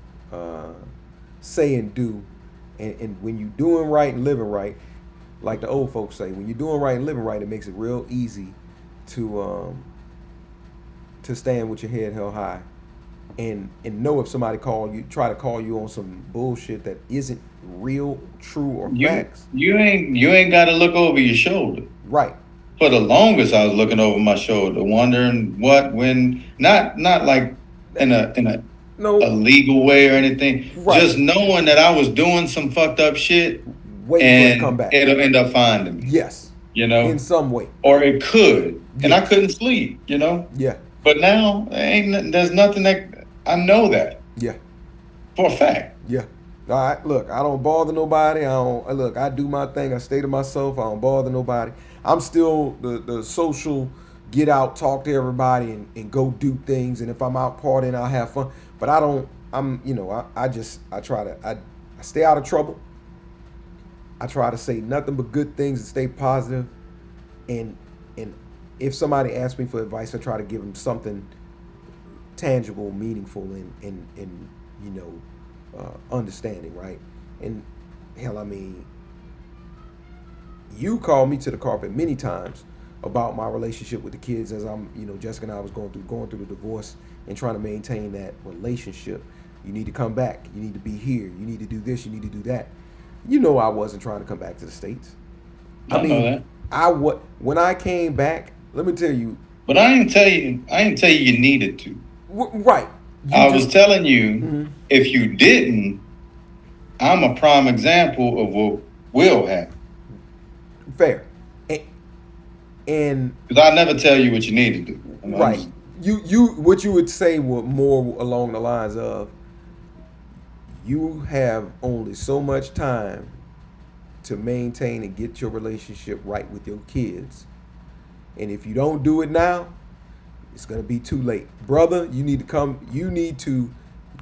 Speaker 1: say and do, and when you're doing right and living right, like the old folks say, when you're doing right and living right, it makes it real easy to stand with your head held high, and know if somebody try to call you on some bullshit that isn't real, true, or facts.
Speaker 2: You ain't got to look over your shoulder.
Speaker 1: Right.
Speaker 2: For the longest, I was looking over my shoulder, wondering what, when, not like in a
Speaker 1: No.
Speaker 2: legal way or anything.
Speaker 1: Right.
Speaker 2: Just knowing that I was doing some fucked up shit,
Speaker 1: Waiting for it to come
Speaker 2: and
Speaker 1: back.
Speaker 2: it'll end up finding me.
Speaker 1: Yes. In some way.
Speaker 2: Or it could, and
Speaker 1: Yes.
Speaker 2: I couldn't sleep.
Speaker 1: Yeah.
Speaker 2: But now there's nothing that I know that.
Speaker 1: Yeah.
Speaker 2: For a fact.
Speaker 1: Yeah. All right. Look, I don't bother nobody. I do my thing. I stay to myself. I don't bother nobody. I'm still the social get out, talk to everybody, and go do things. And if I'm out partying, I'll have fun. But I don't. I try to. I stay out of trouble. I try to say nothing but good things and stay positive. And if somebody asks me for advice, I try to give them something tangible, meaningful, and understanding, right? And hell, I mean, you called me to the carpet many times about my relationship with the kids as Jessica and I was going through the divorce and trying to maintain that relationship. You need to come back. You need to be here. You need to do this. You need to do that. I wasn't trying to come back to the States.
Speaker 2: I mean, know that.
Speaker 1: When I came back, let me tell you.
Speaker 2: But I didn't tell you you needed to.
Speaker 1: Right.
Speaker 2: I was telling you, if you didn't, I'm a prime example of what will happen.
Speaker 1: Fair. And
Speaker 2: because I never tell you what you need to do.
Speaker 1: Right. What you would say were more along the lines of, you have only so much time to maintain and get your relationship right with your kids. And if you don't do it now, it's going to be too late. Brother, you need to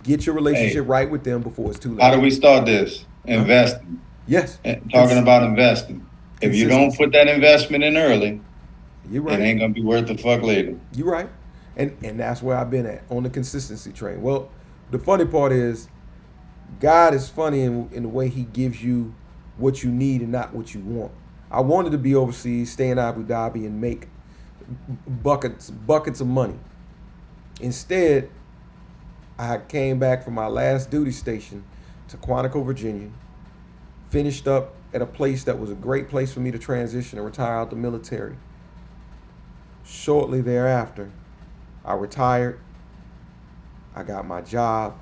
Speaker 1: get your relationship right with them before it's too late.
Speaker 2: How do we start this? Investing.
Speaker 1: Yes.
Speaker 2: Talking about investing. If you don't put that investment in early,
Speaker 1: you're right.
Speaker 2: It ain't going to be worth the fuck later.
Speaker 1: You're right. And that's where I've been at, on the consistency train. Well, the funny part is, God is funny in the way he gives you what you need and not what you want. I wanted to be overseas, stay in Abu Dhabi, and make buckets of money. Instead, I came back from my last duty station to Quantico, Virginia, finished up at a place that was a great place for me to transition and retire out the military. Shortly thereafter, I retired. I got my job.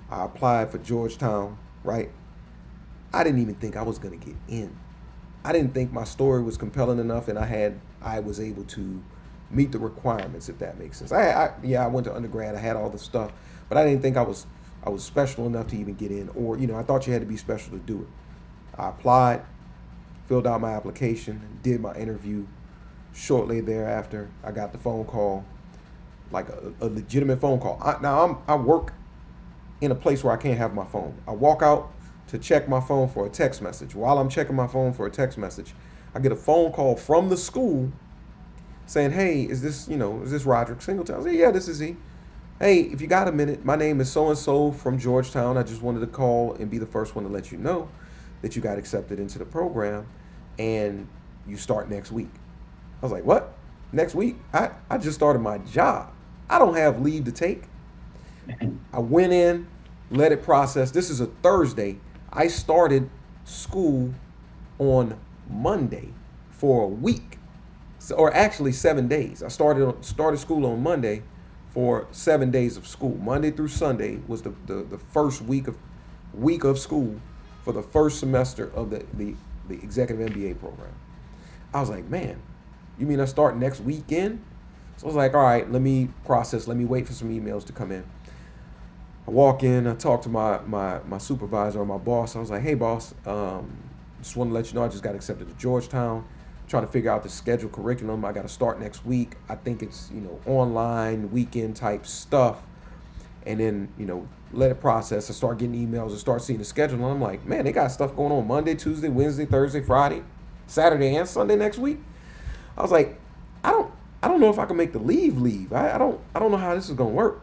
Speaker 1: I applied for Georgetown, right? I didn't even think I was going to get in. I didn't think my story was compelling enough and I was able to meet the requirements, if that makes sense. I went to undergrad. I had all the stuff, but I didn't think I was special enough to even get in, or I thought you had to be special to do it. I applied, filled out my application, did my interview. Shortly thereafter, I got the phone call, like a legitimate phone call. I work in a place where I can't have my phone. I walk out to check my phone for a text message. While I'm checking my phone for a text message, I get a phone call from the school saying, "Hey, is this Roderick Singleton?" I say, "Yeah, this is he. Hey, if you got a minute, my name is so-and-so from Georgetown. I just wanted to call and be the first one to let you know that you got accepted into the program and you start next week." I was like, "What? Next week? I just started my job. I don't have leave to take." I went in, let it process. This is a Thursday. I started school on Monday for a week, or actually 7 days. I started school on Monday for 7 days of school. Monday through Sunday was the first week of school for the first semester of the executive MBA program. I was like, "Man, you mean I start next weekend?" So I was like, "All right, let me process. Let me wait for some emails to come in." I walk in, I talk to my supervisor or my boss. I was like, "Hey, boss, just want to let you know I just got accepted to Georgetown. Trying to figure out the schedule curriculum. I got to start next week. I think it's, online, weekend type stuff." And then, let it process. I start getting emails and start seeing the schedule. And I'm like, "Man, they got stuff going on Monday, Tuesday, Wednesday, Thursday, Friday, Saturday, and Sunday next week." I was like, I don't know if I can make the leave. I don't know how this is going to work.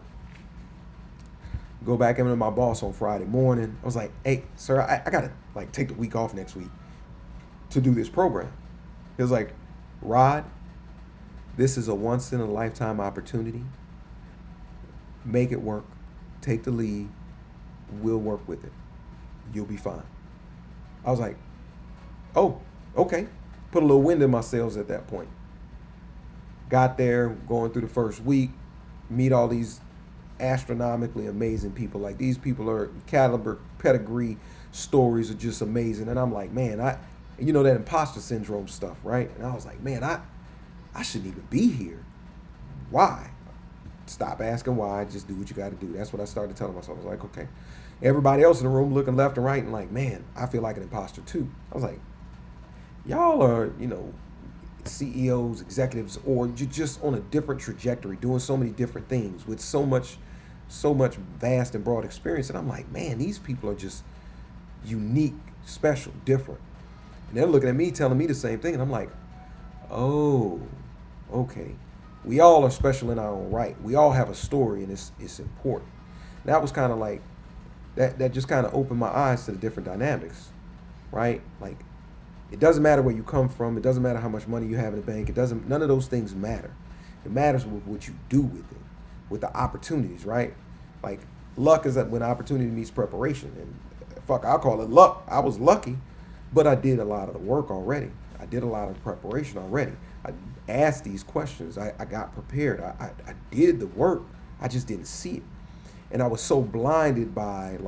Speaker 1: Go back in to my boss on Friday morning. I was like, "Hey, sir, I got to take the week off next week to do this program." He was like, "Rod, this is a once in a lifetime opportunity. Make it work. Take the leave. We'll work with it. You'll be fine." I was like, "Oh, okay." Put a little wind in my sails at that point. Got there, going through the first week, meet all these astronomically amazing people. Like, these people are caliber, pedigree, stories are just amazing. And I'm like, man, that imposter syndrome stuff, right? And I was like, man, I shouldn't even be here. Why? Stop asking why. Just do what you got to do. That's what I started telling myself. I was like, okay. Everybody else in the room looking left and right and like, man, I feel like an imposter too. I was like, y'all are, CEOs, executives, or you're just on a different trajectory, doing so many different things with so much vast and broad experience. And I'm like, man, these people are just unique, special, different. And they're looking at me, telling me the same thing. And I'm like, oh, okay. We all are special in our own right. We all have a story, and it's important. And that was kind of like, that just kind of opened my eyes to the different dynamics, right? Like, it doesn't matter where you come from. It doesn't matter how much money you have in the bank. None of those things matter. It matters with what you do with it, with the opportunities, right? Like, luck is when opportunity meets preparation. And I'll call it luck. I was lucky, but I did a lot of the work already. I did a lot of preparation already. I asked these questions. I got prepared. I did the work. I just didn't see it. And I was so blinded by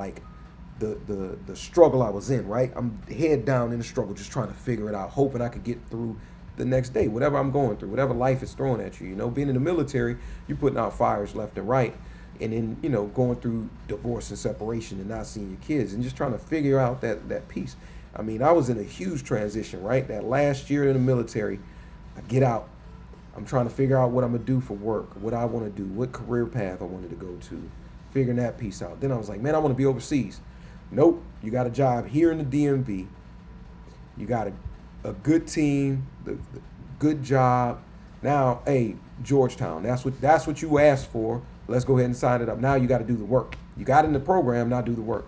Speaker 1: the struggle I was in, right? I'm head down in the struggle, just trying to figure it out, hoping I could get through the next day, whatever I'm going through, whatever life is throwing at you. Being in the military, you're putting out fires left and right. And then, going through divorce and separation and not seeing your kids and just trying to figure out that piece. I mean, I was in a huge transition, right? That last year in the military, I get out. I'm trying to figure out what I'm going to do for work, what I want to do, what career path I wanted to go to, figuring that piece out. Then I was like, man, I want to be overseas. Nope, you got a job here in the DMV. You got a good team, the good job. Now, hey, Georgetown, that's what you asked for. Let's go ahead and sign it up. Now you got to do the work. You got in the program, now do the work.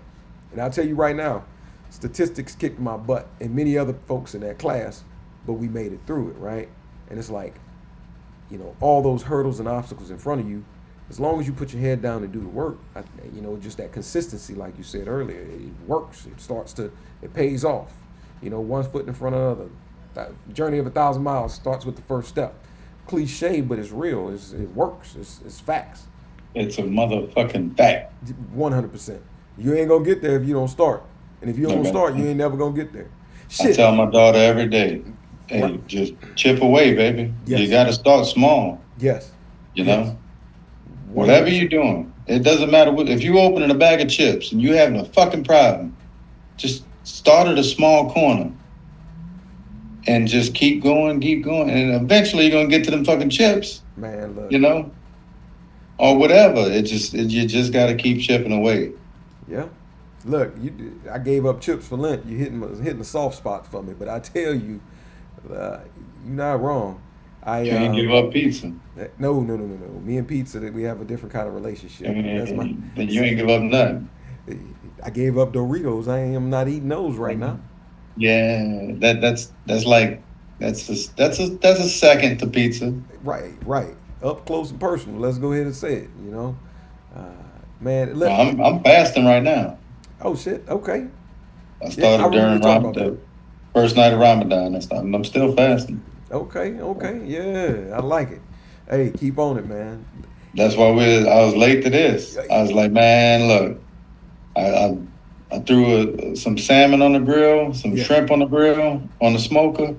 Speaker 1: And I'll tell you right now, statistics kicked my butt and many other folks in that class, but we made it through it, right? And it's like, all those hurdles and obstacles in front of you, as long as you put your head down and do the work, just that consistency, like you said earlier, it works. It pays off. One foot in front of the other. That journey of 1,000 miles starts with the first step. Cliche, but it's real. It works. It's facts.
Speaker 2: It's a motherfucking fact.
Speaker 1: 100%. You ain't gonna get there if you don't start, and if you don't start, you ain't never gonna get there.
Speaker 2: I tell my daughter every day, hey,
Speaker 1: Right.
Speaker 2: just chip away, baby.
Speaker 1: Yes.
Speaker 2: You got to start small.
Speaker 1: Yes.
Speaker 2: You
Speaker 1: Yes.
Speaker 2: know, whatever
Speaker 1: 100%.
Speaker 2: you're doing, it doesn't matter what. If you opening a bag of chips and you having a fucking problem, just start at a small corner and just keep going, and eventually you're gonna get to them fucking chips.
Speaker 1: Man, look.
Speaker 2: You know, or whatever. You just got to keep chipping away.
Speaker 1: Yeah. Look, I gave up chips for Lent. You hitting the soft spot for me, but I tell you, you're not wrong.
Speaker 2: You ain't give up pizza.
Speaker 1: No. Me and pizza, we have a different kind of relationship.
Speaker 2: Then you ain't give up nothing.
Speaker 1: I gave up Doritos. I am not eating those right now.
Speaker 2: Yeah, that's a second to pizza.
Speaker 1: Right. Up close and personal. Let's go ahead and say it. Man. Look,
Speaker 2: I'm fasting right now.
Speaker 1: Oh shit. Okay.
Speaker 2: I started during the first night of Ramadan. I'm still fasting.
Speaker 1: Okay. Yeah, I like it. Hey, keep on it, man.
Speaker 2: That's why I was late to this. I was like, man, look, I threw some salmon on the grill, some shrimp on the grill, on the smoker.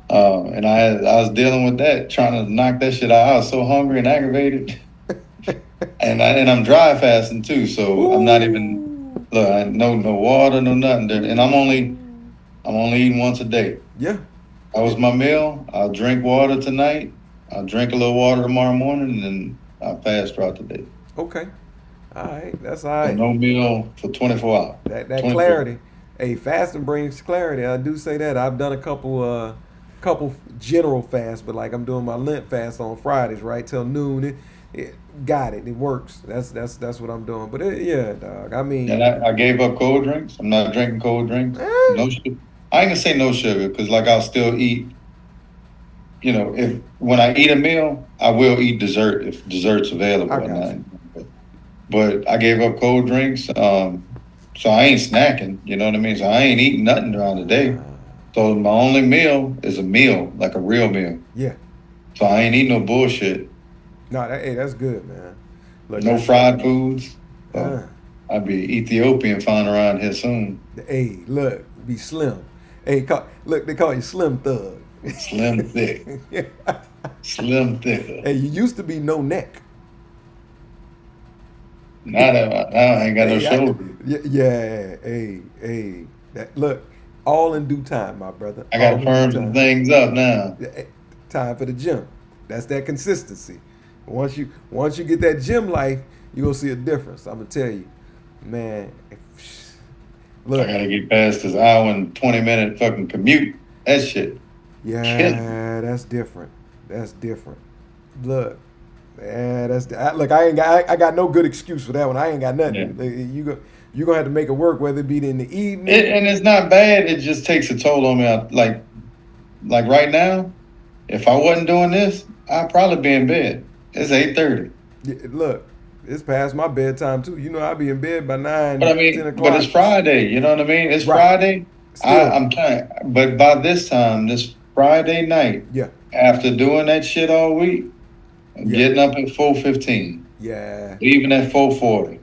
Speaker 2: And I was dealing with that, trying to knock that shit out. I was so hungry and aggravated. and I'm dry fasting too, so I'm not even no water, no nothing. And I'm only eating once a day.
Speaker 1: Yeah.
Speaker 2: That was my meal. I'll drink water tonight. I'll drink a little water tomorrow morning, and then I'll fast throughout the day.
Speaker 1: Okay. All right. That's all right.
Speaker 2: So no meal for 24 hours.
Speaker 1: That clarity. Hey, fasting brings clarity. I do say that. I've done a couple general fasts, but like I'm doing my Lent fast on Fridays, right till noon. It got it. It works. That's what I'm doing. But yeah, dog. I mean,
Speaker 2: and I gave up cold drinks. I'm not drinking cold drinks. No sugar. I ain't gonna say no sugar because like I'll still eat. If when I eat a meal, I will eat dessert if dessert's available. But I gave up cold drinks. So I ain't snacking. You know what I mean? So I ain't eating nothing during the day. So my only meal is a meal, like a real meal.
Speaker 1: Yeah.
Speaker 2: So I ain't eating no bullshit.
Speaker 1: No, that's good, man. Look,
Speaker 2: no fried foods. I'll be Ethiopian flying around here soon.
Speaker 1: Hey, look, be slim. Hey, look, they call you Slim Thug.
Speaker 2: Slim thick. Slim thick.
Speaker 1: Hey, you used to be no neck.
Speaker 2: Now I ain't got no shoulder.
Speaker 1: Yeah. Hey. Look, all in due time, my brother.
Speaker 2: I got to firm some things up now.
Speaker 1: Time for the gym. That's that consistency. Once you get that gym life, you gonna see a difference. I'm gonna tell you, man. Look,
Speaker 2: I gotta get past this hour and 20-minute fucking commute. That shit.
Speaker 1: Yeah, that's different. Look, man, I got no good excuse for that one. I ain't got nothing. Yeah. You gonna have to make it work, whether it be in the evening.
Speaker 2: And it's not bad. It just takes a toll on me. Like right now, if I wasn't doing this, I'd probably be in bed. It's 8:30.
Speaker 1: Yeah, look, it's past my bedtime too. I'll be in bed by 9.
Speaker 2: But 10 o'clock. But it's Friday. You know what I mean? It's Friday. I'm trying. But by this time, this Friday night, after doing that shit all week, getting up at 4:15.
Speaker 1: Yeah.
Speaker 2: Leaving at 4:40.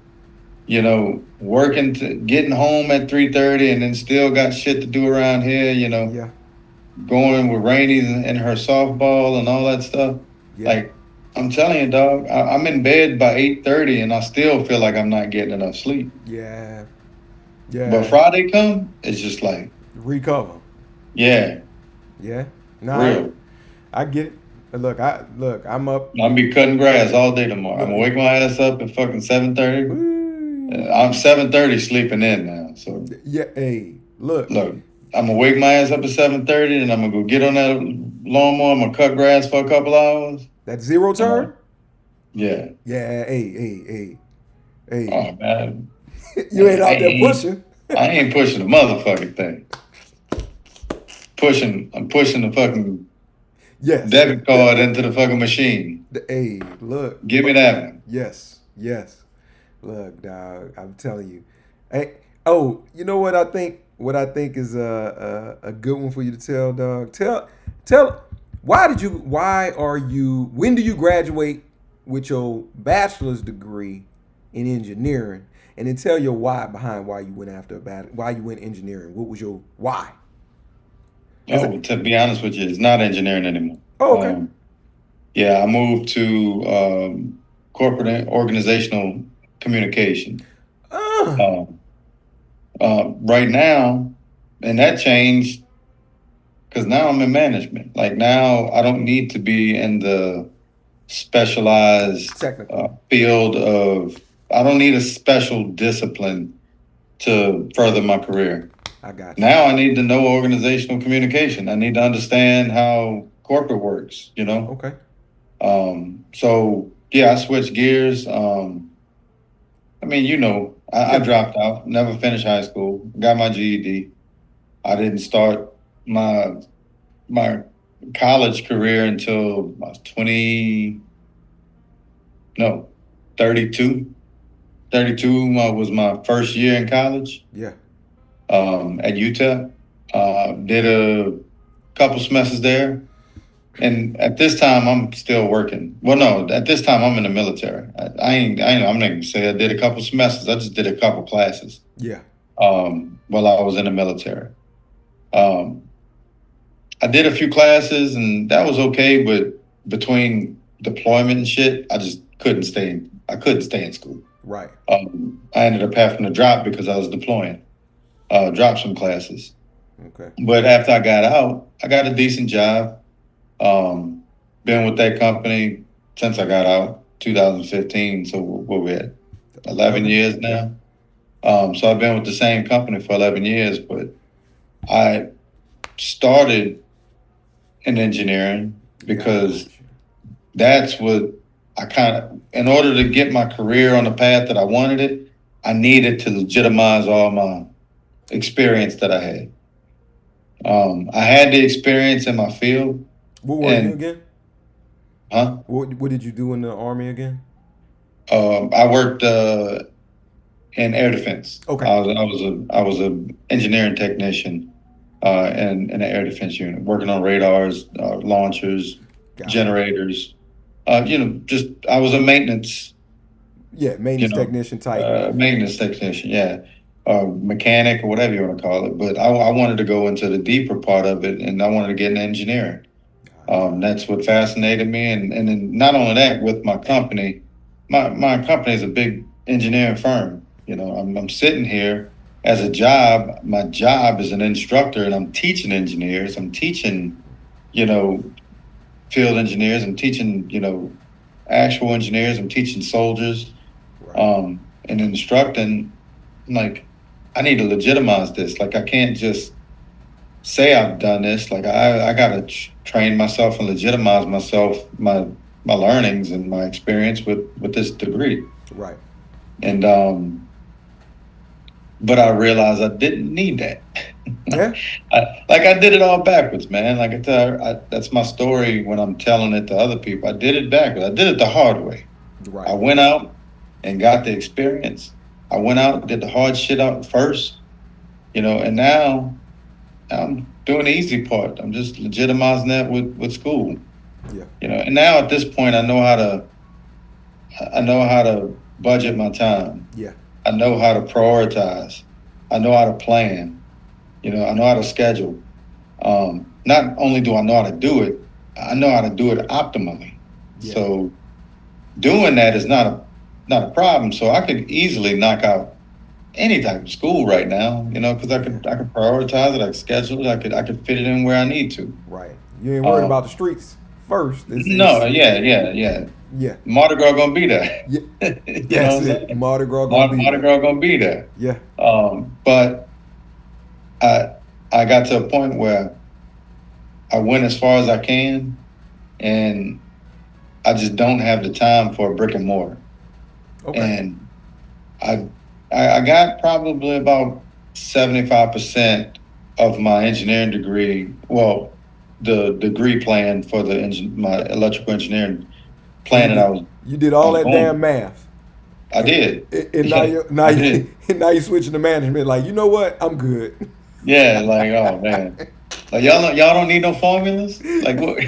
Speaker 2: Working getting home at 3:30, and then still got shit to do around here.
Speaker 1: Yeah.
Speaker 2: Going with Rainey and her softball and all that stuff. Yeah. Like, I'm telling you, dog, I'm in bed by 8:30, and I still feel like I'm not getting enough sleep.
Speaker 1: Yeah.
Speaker 2: But Friday come, it's just like
Speaker 1: recover.
Speaker 2: Yeah.
Speaker 1: Yeah.
Speaker 2: Real.
Speaker 1: I get it. Look, I'm up.
Speaker 2: I'll be cutting grass all day tomorrow. I'm gonna wake my ass up at fucking 7:30. I'm 7:30 sleeping in now. So
Speaker 1: yeah. Hey, look.
Speaker 2: I'm gonna wake my ass up at 7:30, and I'm gonna go get on that lawnmower. I'm gonna cut grass for a couple hours.
Speaker 1: That zero turn?
Speaker 2: Yeah.
Speaker 1: Yeah. Hey.
Speaker 2: Oh man.
Speaker 1: You ain't out there pushing.
Speaker 2: I ain't pushing the motherfucking thing. I'm pushing the fucking
Speaker 1: Yes.
Speaker 2: debit card into the fucking machine.
Speaker 1: Hey, look.
Speaker 2: Give me that one.
Speaker 1: Yes. Yes. Look, dog. I'm telling you. Hey. Oh, you know what I think? What I think is a good one for you to tell, dog. Tell. Why did you? Why are you? When do you graduate with your bachelor's degree in engineering? And then tell your why behind why you went after why you went engineering. What was your why?
Speaker 2: Oh, to be honest with you, it's not engineering anymore.
Speaker 1: Oh, okay.
Speaker 2: Yeah, I moved to corporate and organizational communication.
Speaker 1: Uh,
Speaker 2: Um, right now, and that changed because now I'm in management. Like now, I don't need to be in the specialized
Speaker 1: Technical.
Speaker 2: field of. I don't need a special discipline to further my career.
Speaker 1: I got you.
Speaker 2: Now I need to know organizational communication. I need to understand how corporate works.
Speaker 1: Okay.
Speaker 2: So yeah, I switched gears. I mean, I
Speaker 1: Yeah.
Speaker 2: dropped out, never finished high school, got my GED. I didn't start my my college career until I was 20, no, 32. 32 was my first year in college
Speaker 1: Yeah.
Speaker 2: at UTEP. Did a couple semesters there. And at this time, I'm still working. Well, no, at this time, I'm in the military. I'm not gonna say I did a couple semesters. I just did a couple classes
Speaker 1: Yeah.
Speaker 2: while I was in the military. Um, I did a few classes and that was okay, but between deployment and shit, I just couldn't stay I couldn't stay in school.
Speaker 1: Right.
Speaker 2: I ended up having to drop because I was deploying, drop some classes.
Speaker 1: Okay.
Speaker 2: But after I got out, I got a decent job. Um, been with that company since I got out, 2015. So what we at? 11 years
Speaker 1: Yeah.
Speaker 2: now. So I've been with the same company for 11 years, but I started in engineering because
Speaker 1: Gotcha.
Speaker 2: that's what in order to get my career on the path that I wanted it, I needed to legitimize all my experience that I had. I had the experience in my field,
Speaker 1: What were you
Speaker 2: and
Speaker 1: again?
Speaker 2: huh?
Speaker 1: What did you do in the army again?
Speaker 2: I worked in air defense.
Speaker 1: Okay.
Speaker 2: I was a engineering technician in the air defense unit, working on radars, launchers,
Speaker 1: Got it.
Speaker 2: generators. Just I was a maintenance,
Speaker 1: Yeah, maintenance technician type.
Speaker 2: maintenance technician. Yeah, mechanic or whatever you want to call it. But I wanted to go into the deeper part of it, and I wanted to get in engineering. That's what fascinated me, and then not only that, with my company, my company is a big engineering firm. I'm sitting here as a job. My job is an instructor, and I'm teaching engineers. I'm teaching, you know, field engineers. I'm teaching, actual engineers. I'm teaching soldiers,
Speaker 1: Right.
Speaker 2: and instructing. Like, I need to legitimize this. Like, I can't just say I've done this. Like I gotta train myself and legitimize myself, my learnings and my experience with this degree.
Speaker 1: Right.
Speaker 2: And but I realized I didn't need that.
Speaker 1: Yeah.
Speaker 2: I did it all backwards, man. Like that's my story when I'm telling it to other people. I did it backwards. I did it the hard way.
Speaker 1: Right.
Speaker 2: I went out and got the experience. I went out, did the hard shit out first, and now I'm doing the easy part. I'm just legitimizing that with school.
Speaker 1: Yeah.
Speaker 2: And now at this point I know how to budget my time.
Speaker 1: Yeah.
Speaker 2: I know how to prioritize. I know how to plan. I know how to schedule. Not only do I know how to do it, I know how to do it optimally.
Speaker 1: Yeah.
Speaker 2: So doing that is not a problem. So I could easily knock out any type of school right now, because I could prioritize it, I could schedule it, I could fit it in where I need to.
Speaker 1: Right. You ain't worried about the
Speaker 2: Um,
Speaker 1: streets first.
Speaker 2: no, yeah.
Speaker 1: Yeah.
Speaker 2: Mardi Gras gonna be there.
Speaker 1: Yeah.
Speaker 2: You know
Speaker 1: That's
Speaker 2: what I'm
Speaker 1: it.
Speaker 2: saying?
Speaker 1: Mardi Gras gonna be
Speaker 2: Mardi
Speaker 1: there.
Speaker 2: Gras gonna be there.
Speaker 1: Yeah.
Speaker 2: But I got to a point where I went as far as I can, and I just don't have the time for a brick and mortar.
Speaker 1: Okay.
Speaker 2: And I I got probably about 75% of my engineering degree. Well, the degree plan for my electrical engineering
Speaker 1: So
Speaker 2: plan that
Speaker 1: you did
Speaker 2: I
Speaker 1: all
Speaker 2: was
Speaker 1: that damn
Speaker 2: going.
Speaker 1: math,
Speaker 2: I did.
Speaker 1: and now
Speaker 2: Yeah,
Speaker 1: you
Speaker 2: I did.
Speaker 1: and now you switching to management. Like, you know what? I'm good.
Speaker 2: Yeah, like oh man, like y'all don't need no formulas. Like what?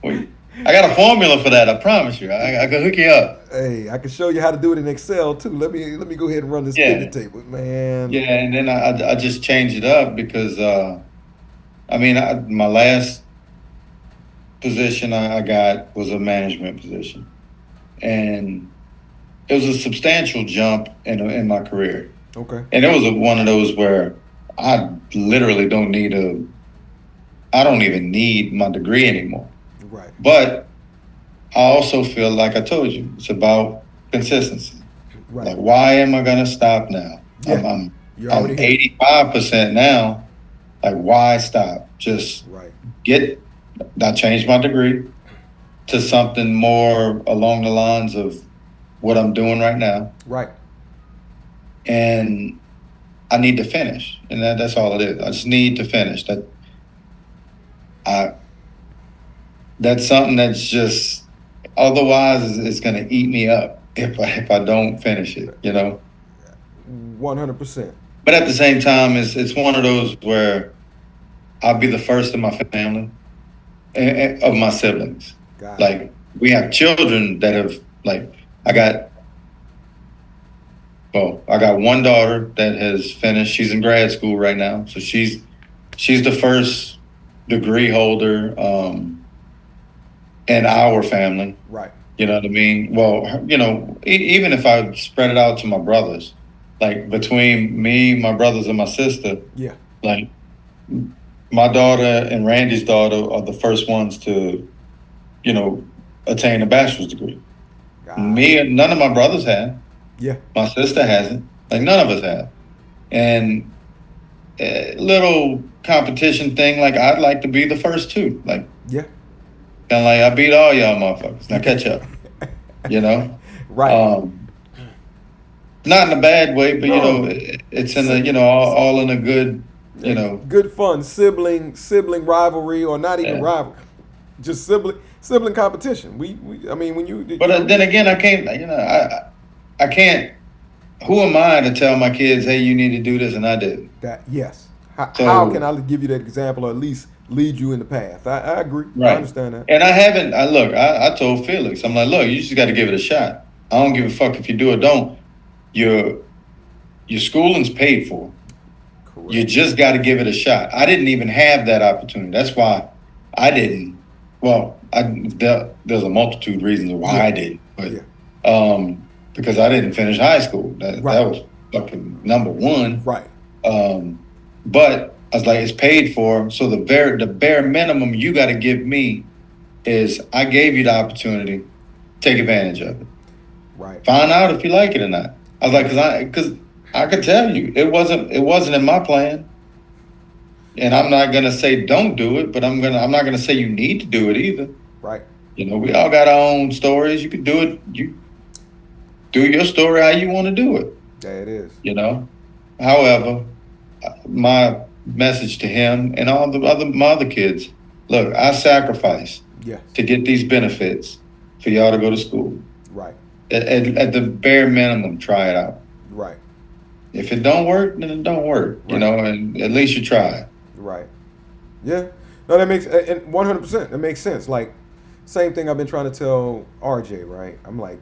Speaker 2: Wait, I got a formula for that. I promise you. I can hook you up.
Speaker 1: Hey, I can show you how to do it in Excel too. Let me go ahead and run this pivot
Speaker 2: Yeah,
Speaker 1: table, man.
Speaker 2: yeah. And then I just changed it up because I mean my last position I got was a management position, and it was a substantial jump in my career.
Speaker 1: Okay.
Speaker 2: And it was one of those where I literally I don't even need my degree anymore.
Speaker 1: Right.
Speaker 2: But I also feel like I told you, it's about consistency.
Speaker 1: Right.
Speaker 2: Like, why am I gonna stop now?
Speaker 1: Yeah. You're
Speaker 2: I'm
Speaker 1: already here.
Speaker 2: 85% now. Like, why stop? Just
Speaker 1: Right.
Speaker 2: get. I changed my degree to something more along the lines of what I'm doing right now,
Speaker 1: Right.
Speaker 2: and I need to finish, and that's all it is. I just need to finish. I that's something that's just otherwise it's going to eat me up if I don't finish it, you know.
Speaker 1: 100%.
Speaker 2: But at the same time, it's one of those where I'll be the first in my family of my siblings.
Speaker 1: Got it.
Speaker 2: Like we have children that have like I got I got one daughter that has finished. She's in grad school right now, so she's the first degree holder in our family.
Speaker 1: Right.
Speaker 2: You know what I mean? Well, you know, even if I spread it out to my brothers, like between me, my brothers, and my sister,
Speaker 1: Yeah.
Speaker 2: like my daughter and Randy's daughter are the first ones to, you know, attain a bachelor's degree.
Speaker 1: Got it.
Speaker 2: Me and none of my brothers have.
Speaker 1: Yeah.
Speaker 2: My sister hasn't. Like none of us have. And a little competition thing, like I'd like to be the first two. Like
Speaker 1: Yeah.
Speaker 2: kind of like I beat all y'all motherfuckers. Now catch up. You know.
Speaker 1: Right.
Speaker 2: Um, Not in a bad way, but you know,
Speaker 1: No.
Speaker 2: it's in a
Speaker 1: Si-
Speaker 2: all in a good, you know.
Speaker 1: Good fun, sibling rivalry, or not even
Speaker 2: Yeah.
Speaker 1: rivalry, just sibling competition. I mean, when you
Speaker 2: But
Speaker 1: know,
Speaker 2: then again, I can't, you know, I can't. Who am I to tell my kids, hey, you need to do this, and I did.
Speaker 1: that yes. How can
Speaker 2: So
Speaker 1: I give you that example, or at least lead you in the path? I agree. I
Speaker 2: right,
Speaker 1: understand that.
Speaker 2: and I haven't. I look. I told Felix, I'm like, look, you just got to give it a shot. I don't give a fuck if you do or don't. Your your schooling's paid for. You
Speaker 1: Correct.
Speaker 2: just got to give it a shot. I didn't even have that opportunity. That's why I didn't. Well, there's a multitude of reasons why
Speaker 1: Yeah.
Speaker 2: I didn't, but
Speaker 1: Yeah.
Speaker 2: because I didn't finish high school.
Speaker 1: Right.
Speaker 2: That was fucking number one.
Speaker 1: Right.
Speaker 2: Um, but I was like, it's paid for. So the bare minimum you got to give me is I gave you the opportunity, take advantage of it.
Speaker 1: Right.
Speaker 2: Find out if you like it or not. I was like, because I could tell you it wasn't in my plan. And I'm not gonna say don't do it, but I'm not gonna say you need to do it either.
Speaker 1: Right.
Speaker 2: You know, we all got our own stories. You can do it. You do your story how you want to do it.
Speaker 1: Yeah, it is.
Speaker 2: You know. However, my message to him and all the my other kids: look, I sacrifice
Speaker 1: Yes.
Speaker 2: to get these benefits for y'all to go to school.
Speaker 1: Right.
Speaker 2: At the bare minimum, try it out.
Speaker 1: Right.
Speaker 2: If it don't work, then it don't work. You
Speaker 1: Right.
Speaker 2: know, and at least you try.
Speaker 1: Right. Yeah. No, that makes and 100%. That makes sense. Like, same thing I've been trying to tell RJ. Right. I'm like,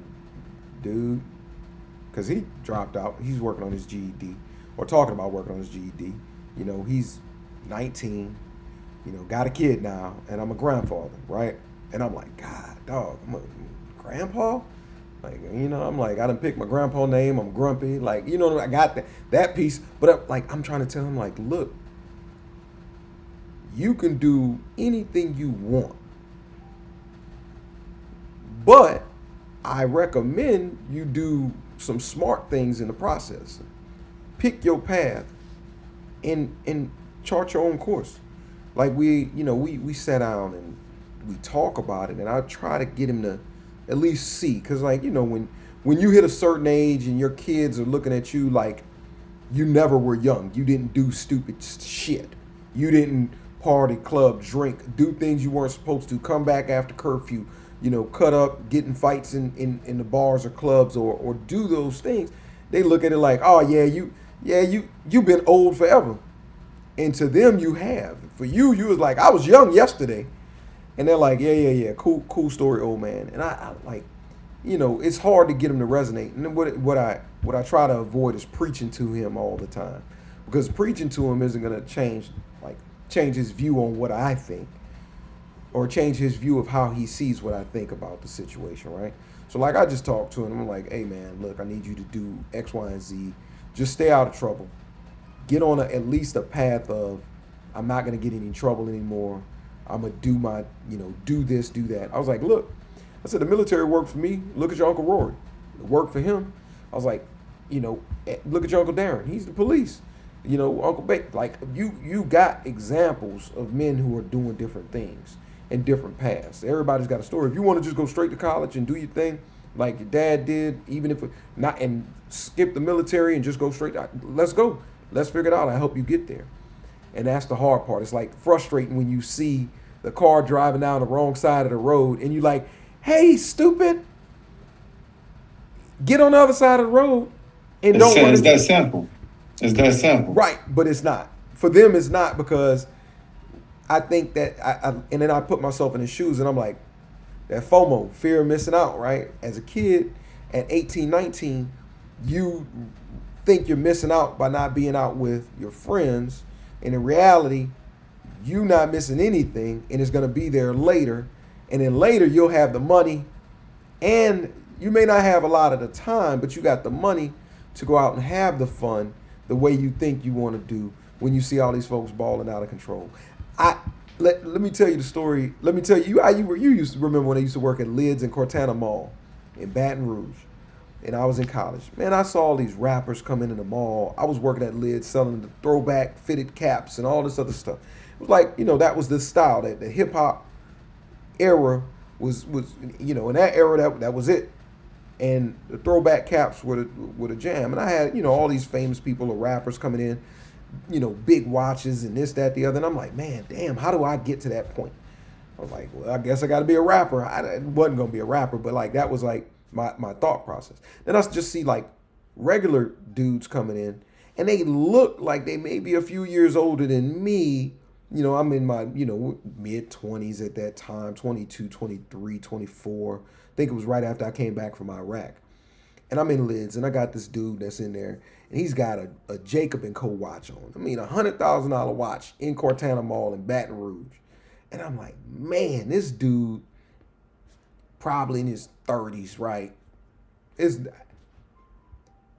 Speaker 1: dude, because he dropped out. He's working on his GED, or talking about working on his GED. You know, he's 19. You know, got a kid now, and I'm a grandfather. Right. And I'm like, God, dog, I'm a grandpa. Like, you know, I'm like, I done picked my grandpa name. I'm grumpy. Like, you know, I got that piece. But I'm trying to tell him, like, look, you can do anything you want. But I recommend you do some smart things in the process. Pick your path and chart your own course. Like we sat down and we talk about it, and I try to get him to at least see, because like, you know, when you hit a certain age and your kids are looking at you like you never were young, you didn't do stupid shit, you didn't party, club, drink, do things you weren't supposed to, come back after curfew, cut up, get in fights in the bars or clubs, or do those things, they look at it like, oh yeah, you've been old forever. And to them, you have. For you, you was like, I was young yesterday. And they're like, yeah, cool story, old man. And I like, it's hard to get him to resonate. And then what I try to avoid is preaching to him all the time, because preaching to him isn't gonna change his view on what I think, or change his view of how he sees what I think about the situation, right? So like I just talked to him. I'm like, hey man, look, I need you to do X, Y, and Z. Just stay out of trouble. Get on at least a path of, I'm not gonna get any trouble anymore. I'm gonna do my, do this, do that. I was like, look, I said, the military worked for me. Look at your Uncle Rory. It worked for him. I was like, look at your Uncle Darren. He's the police. Uncle Beck. Like, you got examples of men who are doing different things and different paths. Everybody's got a story. If you want to just go straight to college and do your thing, like your dad did, even if not, and skip the military and just go straight, let's go. Let's figure it out. I'll help you get there. And that's the hard part. It's like frustrating when you see the car driving down the wrong side of the road and you like, hey, stupid, get on the other side of the road and don't run.
Speaker 2: It's that simple. It's that simple.
Speaker 1: Right, but it's not. For them, it's not, because I think that and then I put myself in his shoes and I'm like, that FOMO, fear of missing out, right? As a kid at 18, 19, you think you're missing out by not being out with your friends. And in reality, you not missing anything, and it's going to be there later. And then later you'll have the money, and you may not have a lot of the time, but you got the money to go out and have the fun the way you think you want to do when you see all these folks balling out of control. Let me tell you the story. Let me tell you how you used to remember when I used to work at Lids and Cortana Mall in Baton Rouge. And I was in college. Man, I saw all these rappers come in the mall. I was working at Lids selling the throwback fitted caps and all this other stuff. It was like, that was the style. That the hip hop era was in that era, that was it. And the throwback caps were the jam. And I had, all these famous people or rappers coming in, big watches and this, that, the other. And I'm like, man, damn, how do I get to that point? I was like, well, I guess I got to be a rapper. I wasn't going to be a rapper, but like that was like my thought process. Then I just see like regular dudes coming in, and they look like they may be a few years older than me. I'm in my, mid 20s at that time, 22, 23, 24. I think it was right after I came back from Iraq. And I'm in Lids, and I got this dude that's in there, and he's got a Jacob & Co. watch on. I mean, $100,000 watch in Cortana Mall in Baton Rouge. And I'm like, man, this dude probably in his 30s, right? Is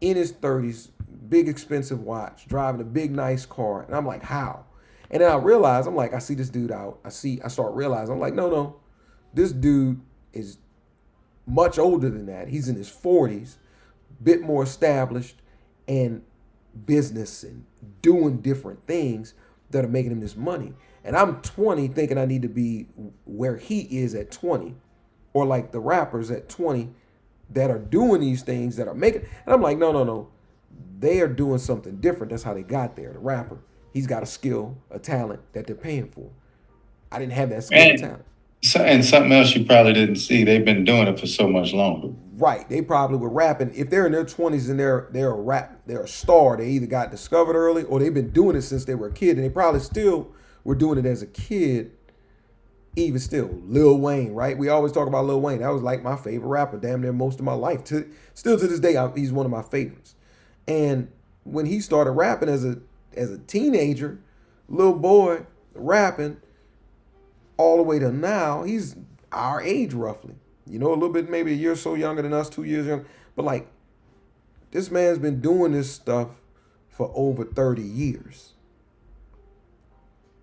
Speaker 1: in his 30s, big expensive watch, driving a big nice car. And I'm like, how? And then I realize, I'm like, I see this dude out. I start realizing, I'm like, no, this dude is much older than that. He's in his 40s, bit more established, and business and doing different things that are making him this money. And I'm 20 thinking I need to be where he is at 20, or like the rappers at 20 that are doing these things that are making. And I'm like, no. They are doing something different. That's how they got there. The rapper, he's got a skill, a talent that they're paying for. I didn't have that skill and talent.
Speaker 2: And something else you probably didn't see. They've been doing it for so much longer.
Speaker 1: Right. They probably were rapping. If they're in their 20s and they're a star, they either got discovered early or they've been doing it since they were a kid. And they probably still were doing it as a kid, even still. Lil Wayne, right? We always talk about Lil Wayne. That was like my favorite rapper damn near most of my life. Still to this day, he's one of my favorites. And when he started rapping as a teenager, little boy rapping, all the way to now, he's our age roughly. A little bit, maybe a year or so younger than us, 2 years younger. But like, this man's been doing this stuff for over 30 years.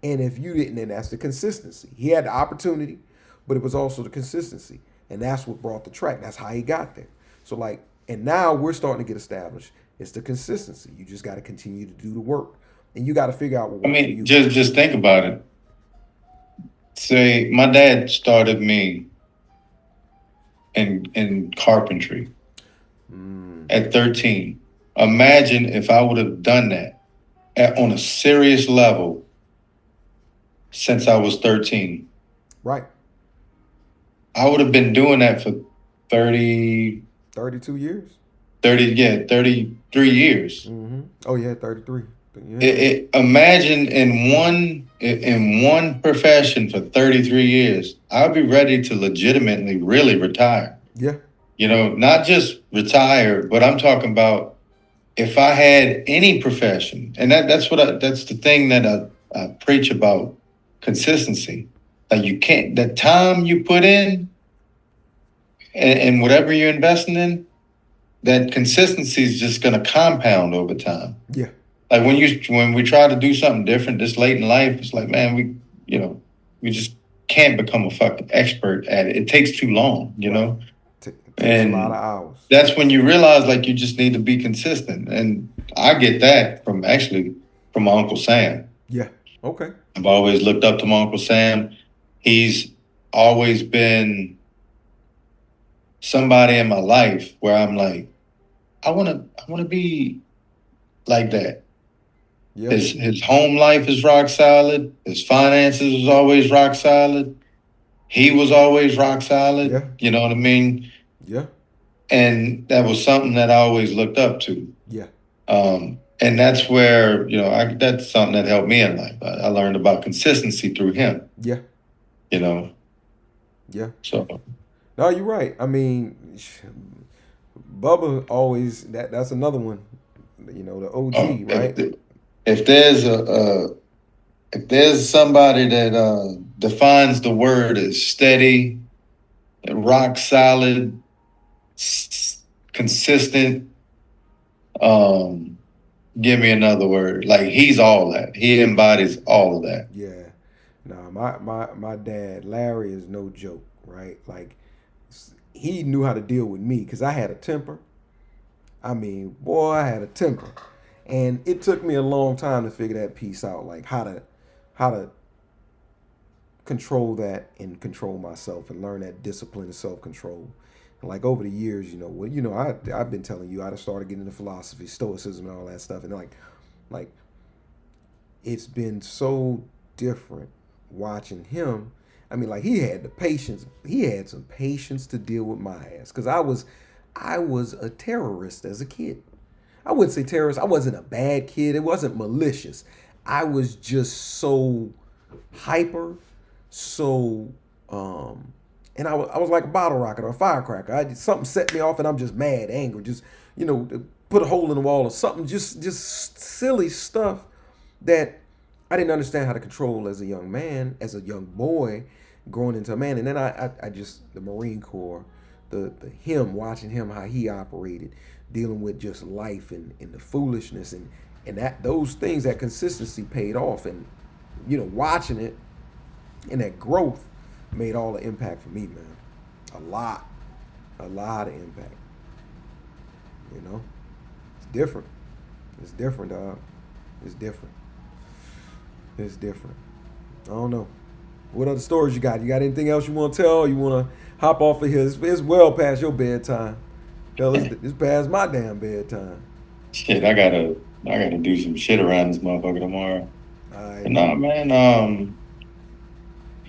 Speaker 1: And if you didn't, then that's the consistency. He had the opportunity, but it was also the consistency. And that's what brought the track. That's how he got there. So like, and now we're starting to get established. It's the consistency. You just got to continue to do the work. And you got to figure out what works for you.
Speaker 2: Just think about it. Say my dad started me in carpentry at 13. Imagine if I would have done that on a serious level since I was 13.
Speaker 1: Right.
Speaker 2: I would have been doing that for 30,
Speaker 1: 32 years.
Speaker 2: 33 years.
Speaker 1: Mm-hmm. Oh yeah, 33. Yeah.
Speaker 2: Imagine in one profession for 33 years, I'd be ready to legitimately really retire.
Speaker 1: Yeah.
Speaker 2: You know, not just retire, but I'm talking about if I had any profession, and that's the thing that I preach about consistency. Like you can't the time you put in and whatever you're investing in, that consistency is just going to compound over time.
Speaker 1: Yeah.
Speaker 2: Like when we try to do something different this late in life, it's like, man, we just can't become a fucking expert at it. It takes too long, you
Speaker 1: Right.
Speaker 2: know?
Speaker 1: Takes a lot of
Speaker 2: And
Speaker 1: hours.
Speaker 2: that's when you realize like you just need to be consistent. And I get that from my Uncle Sam.
Speaker 1: Yeah. Okay.
Speaker 2: I've always looked up to my Uncle Sam. He's always been somebody in my life where I'm like, I wanna be like that.
Speaker 1: Yeah.
Speaker 2: His home life is rock solid. His finances was always rock solid. He was always rock solid.
Speaker 1: Yeah.
Speaker 2: You know what I mean?
Speaker 1: Yeah.
Speaker 2: And that was something that I always looked up to.
Speaker 1: Yeah.
Speaker 2: And that's where that's something that helped me in life. I learned about consistency through him.
Speaker 1: Yeah.
Speaker 2: You know.
Speaker 1: Yeah.
Speaker 2: So.
Speaker 1: No, you're right. I mean, Bubba always that's another one. You know, the OG, right?
Speaker 2: If there's if there's somebody that defines the word as steady, rock solid, consistent, give me another word. Like he's all that. He embodies all of that.
Speaker 1: Yeah. No, my dad, Larry, is no joke, right? Like he knew how to deal with me because I had a temper. I mean, boy, I had a temper. And it took me a long time to figure that piece out, like how to control that and control myself and learn that discipline and self-control. And like over the years, I've been telling you, I started getting into philosophy, stoicism, and all that stuff. And like it's been so different watching him. I mean, like he had the patience. He had some patience to deal with my ass because I was a terrorist as a kid. I wouldn't say terrorist. I wasn't a bad kid. It wasn't malicious. I was just so hyper, so and I was like a bottle rocket or a firecracker. Something set me off, and I'm just mad, angry, just put a hole in the wall or something. Just silly stuff that I didn't understand how to control as a young man, as a young boy, growing into a man. And then I just the Marine Corps, the him watching him how he operated, dealing with just life and the foolishness and that those things, that consistency paid off, and watching it and that growth made all the impact for me, man. A lot of impact. It's different. It's different, dog. It's different. It's different. I don't know. What other stories you got? You got anything else you want to tell? You want to hop off of here? It's well past your bedtime. Hell, it's past my damn bedtime.
Speaker 2: Shit, I gotta do some shit around this motherfucker tomorrow.
Speaker 1: Right.
Speaker 2: Nah, man. I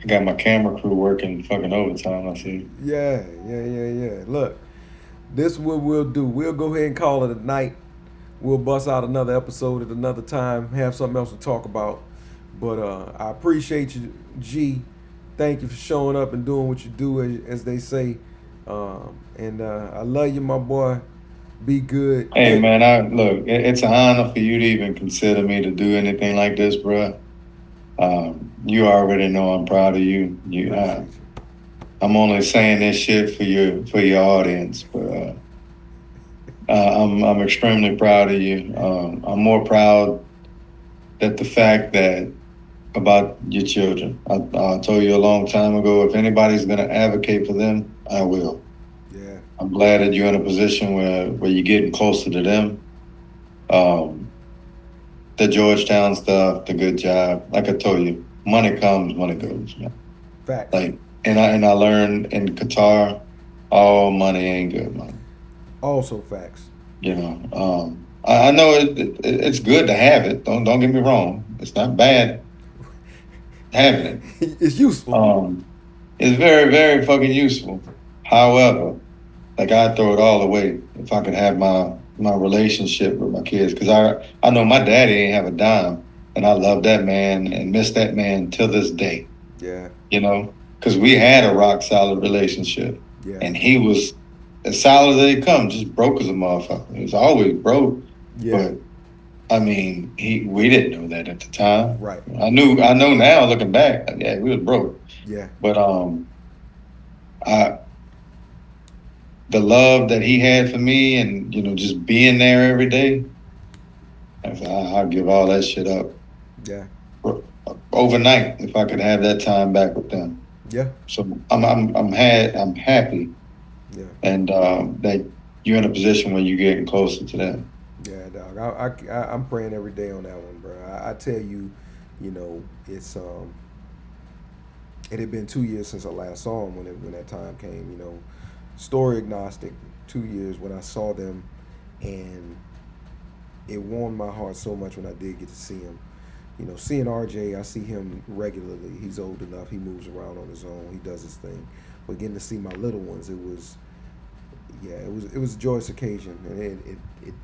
Speaker 2: got my camera crew working fucking overtime. I see.
Speaker 1: Yeah. Look, this is what we'll do. We'll go ahead and call it a night. We'll bust out another episode at another time. Have something else to talk about. But I appreciate you, G. Thank you for showing up and doing what you do, as they say. And I love you, my boy. Be good.
Speaker 2: Hey, man, it's an honor for you to even consider me to do anything like this, bro. You already know I'm proud of you. I'm only saying this shit for your audience, but I'm extremely proud of you. I'm more proud that the fact that about your children. I told you a long time ago, if anybody's going to advocate for them, I will.
Speaker 1: Yeah.
Speaker 2: I'm glad that you're in a position where you're getting closer to them. The Georgetown stuff, the good job. Like I told you, money comes, money goes, man.
Speaker 1: Facts.
Speaker 2: Like, and I learned in Qatar, all money ain't good money.
Speaker 1: Also facts.
Speaker 2: I know it's good to have it. Don't get me wrong. It's not bad. having it.
Speaker 1: It's useful.
Speaker 2: It's very, very fucking useful. However, like I throw it all away if I could have my relationship with my kids, because I know my daddy ain't have a dime, and I love that man and miss that man till this day.
Speaker 1: Yeah.
Speaker 2: You know, because we had a rock solid relationship,
Speaker 1: Yeah.
Speaker 2: and he was as solid as they come, just broke as a motherfucker. He was always broke,
Speaker 1: Yeah.
Speaker 2: but I mean, we didn't know that at the time.
Speaker 1: Right.
Speaker 2: I know now looking back, like, yeah, we was broke.
Speaker 1: Yeah.
Speaker 2: But I the love that he had for me, and just being there every day, I'll give all that shit up
Speaker 1: Yeah.
Speaker 2: overnight if I could have that time back with them.
Speaker 1: Yeah.
Speaker 2: So I'm happy,
Speaker 1: Yeah.
Speaker 2: and that you're in a position where you're getting closer to that.
Speaker 1: Yeah, dog. I'm praying every day on that one, bro. I tell you, it's it had been 2 years since I last saw him when that time came. Story agnostic. 2 years when I saw them, and it warmed my heart so much when I did get to see him. Seeing RJ, I see him regularly. He's old enough. He moves around on his own. He does his thing. But getting to see my little ones, it was a joyous occasion, and it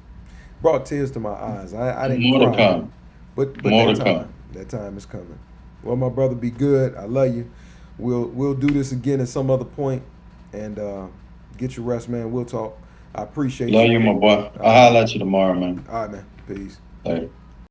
Speaker 1: brought tears to my eyes. I didn't
Speaker 2: More to
Speaker 1: cry,
Speaker 2: come.
Speaker 1: but
Speaker 2: More to come.
Speaker 1: that time is coming. Well, my brother, be good. I love you. We'll do this again at some other point, and get your rest, man. We'll talk. I appreciate
Speaker 2: Love
Speaker 1: you.
Speaker 2: you, my boy.
Speaker 1: All
Speaker 2: I'll
Speaker 1: right,
Speaker 2: holler at you tomorrow, man.
Speaker 1: all right, man. Peace.
Speaker 2: Later.